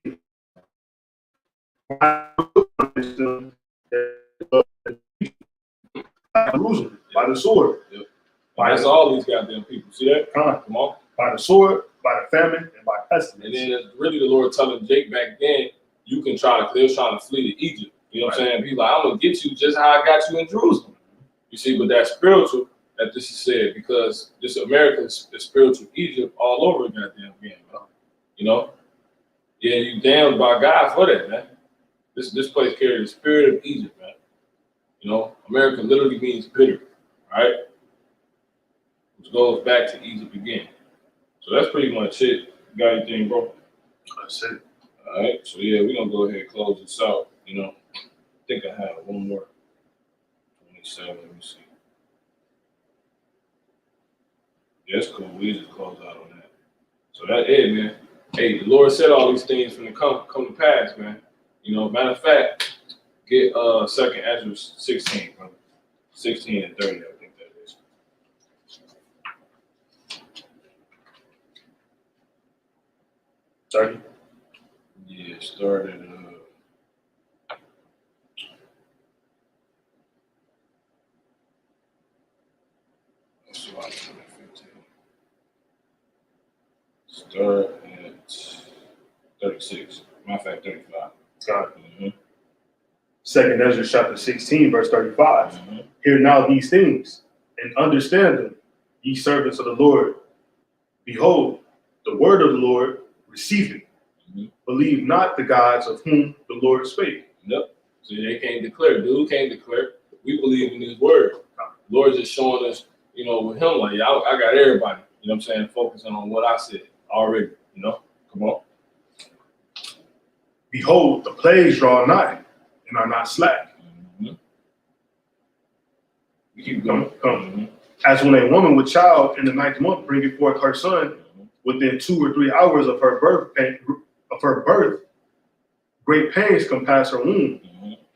Jerusalem by the sword. Yep. That's all these goddamn people. See that? Come on. By the sword, by the famine, and by pestilence. And then it's really the Lord telling Jake back then, you can try to, they're trying to flee to Egypt. You know what I'm saying? Be like, I'm going to get you just how I got you in Jerusalem. You see, but that's spiritual that this is said because this America is spiritual Egypt all over goddamn again, bro. You know? Yeah, you damned by God for that, man. This place carries the spirit of Egypt, man. You know, America literally means bitter, right? Which goes back to Egypt again. So that's pretty much it. You got anything, bro? That's it. All right. So yeah, we're gonna go ahead and close this out. You know, I think I have one more. 27. Let me see. Yeah, that's cool. We just close out on that. So that's it, man. Hey, the Lord said all these things from the come to pass, man. You know, matter of fact, get 2nd Ezra 16, bro. 16 and 30, I think that is. Sorry. Yeah, started. That's why 2015. Start at 36. Matter of fact, 35. God. 2nd Ezra chapter 16, verse 35. Hear now these things and understand them, ye servants of the Lord. Behold, the word of the Lord, receive it. Believe not the gods of whom the Lord spake. Nope. So they can't declare. Dude can't declare. We believe in his word. The Lord's just showing us, you know, with him, like, I got everybody, you know what I'm saying, focusing on what I said already, you know? Come on. Behold, the plagues draw nigh and are not slack. We keep going. Come. As when a woman with child in the 9th month bringeth forth her son, within 2 or 3 hours of her birth, great pains compass her womb.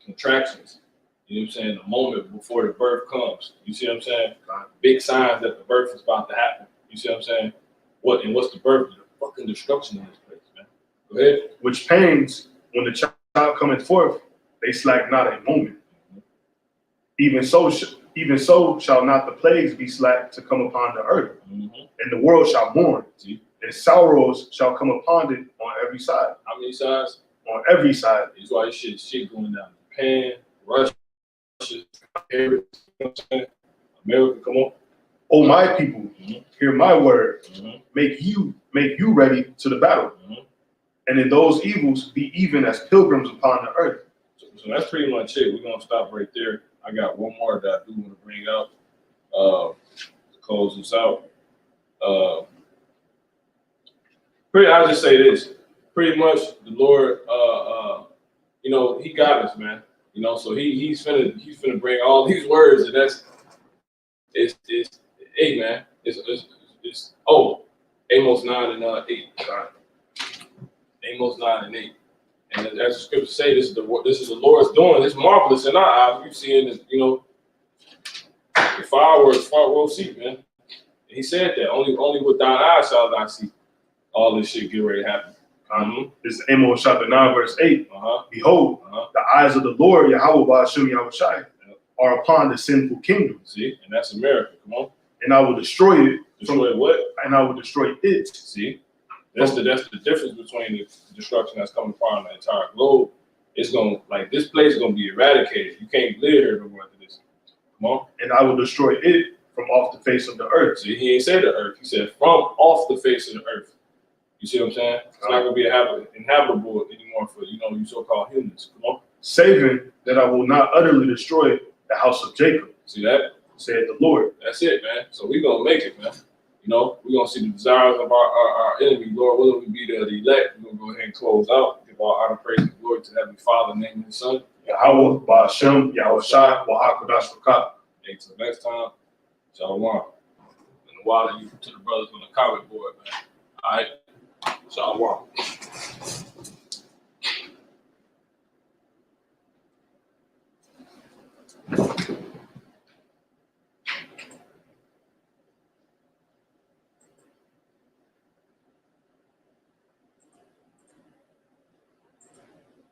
Contractions. You know what I'm saying? The moment before the birth comes. You see what I'm saying? Big signs that the birth is about to happen. You see what I'm saying? What's the birth? The fucking destruction in this place, man. Go ahead. Which pains, when the child cometh forth, they slack not a moment. Even so shall not the plagues be slack to come upon the earth. And the world shall mourn. And sorrows shall come upon it on every side. How many sides? On every side. That's why shit going down. Japan, Russia, every, you know what I'm saying? America, come on. O my people, hear my word. Make you ready to the battle. And in those evils be even as pilgrims upon the earth. So that's pretty much it. We're gonna stop right there. I got one more that I do want to bring out to close this out. I'll just say this. Pretty much the Lord, you know, he got us, man. You know, so he's finna bring all these words, and it's hey man, it's It's Amos 9 and 8. Amos 9 and 8. And as the scriptures say, this is the Lord's doing. It's marvelous in our eyes. We've seen this, the fireworks, front row seat, man. And he said that only with thine eyes shall thou see all this shit get ready to happen. This is Amos chapter 9, verse 8. Behold, the eyes of the Lord, Yahweh Ba'ashem Yahushai, are upon the sinful kingdom. See, and that's America. Come on. And I will destroy it. Destroy what? And I will destroy it. See, that's the difference between the destruction that's coming upon the entire globe. It's this place is gonna be eradicated. You can't live here no more after this. Come on. And I will destroy it from off the face of the earth. See, he ain't say the earth. He said from off the face of the earth. You see what I'm saying? It's not gonna be inhabitable anymore for you so-called humans. Come on. Saving that I will not utterly destroy the house of Jacob. See that? Said the Lord. That's it, man. So we're gonna make it, man. We're gonna see the desires of our enemy. Lord willing, we be the elect. We're gonna go ahead and close out. Give all honor, praise, and glory to Heavenly Father, name of His Son. Yahweh Ba'ashem Yahushai Wahakadosh Rakah. Hey, till next time, Shalom. And a while you to the brothers on the comment board, man. All right, Shalom.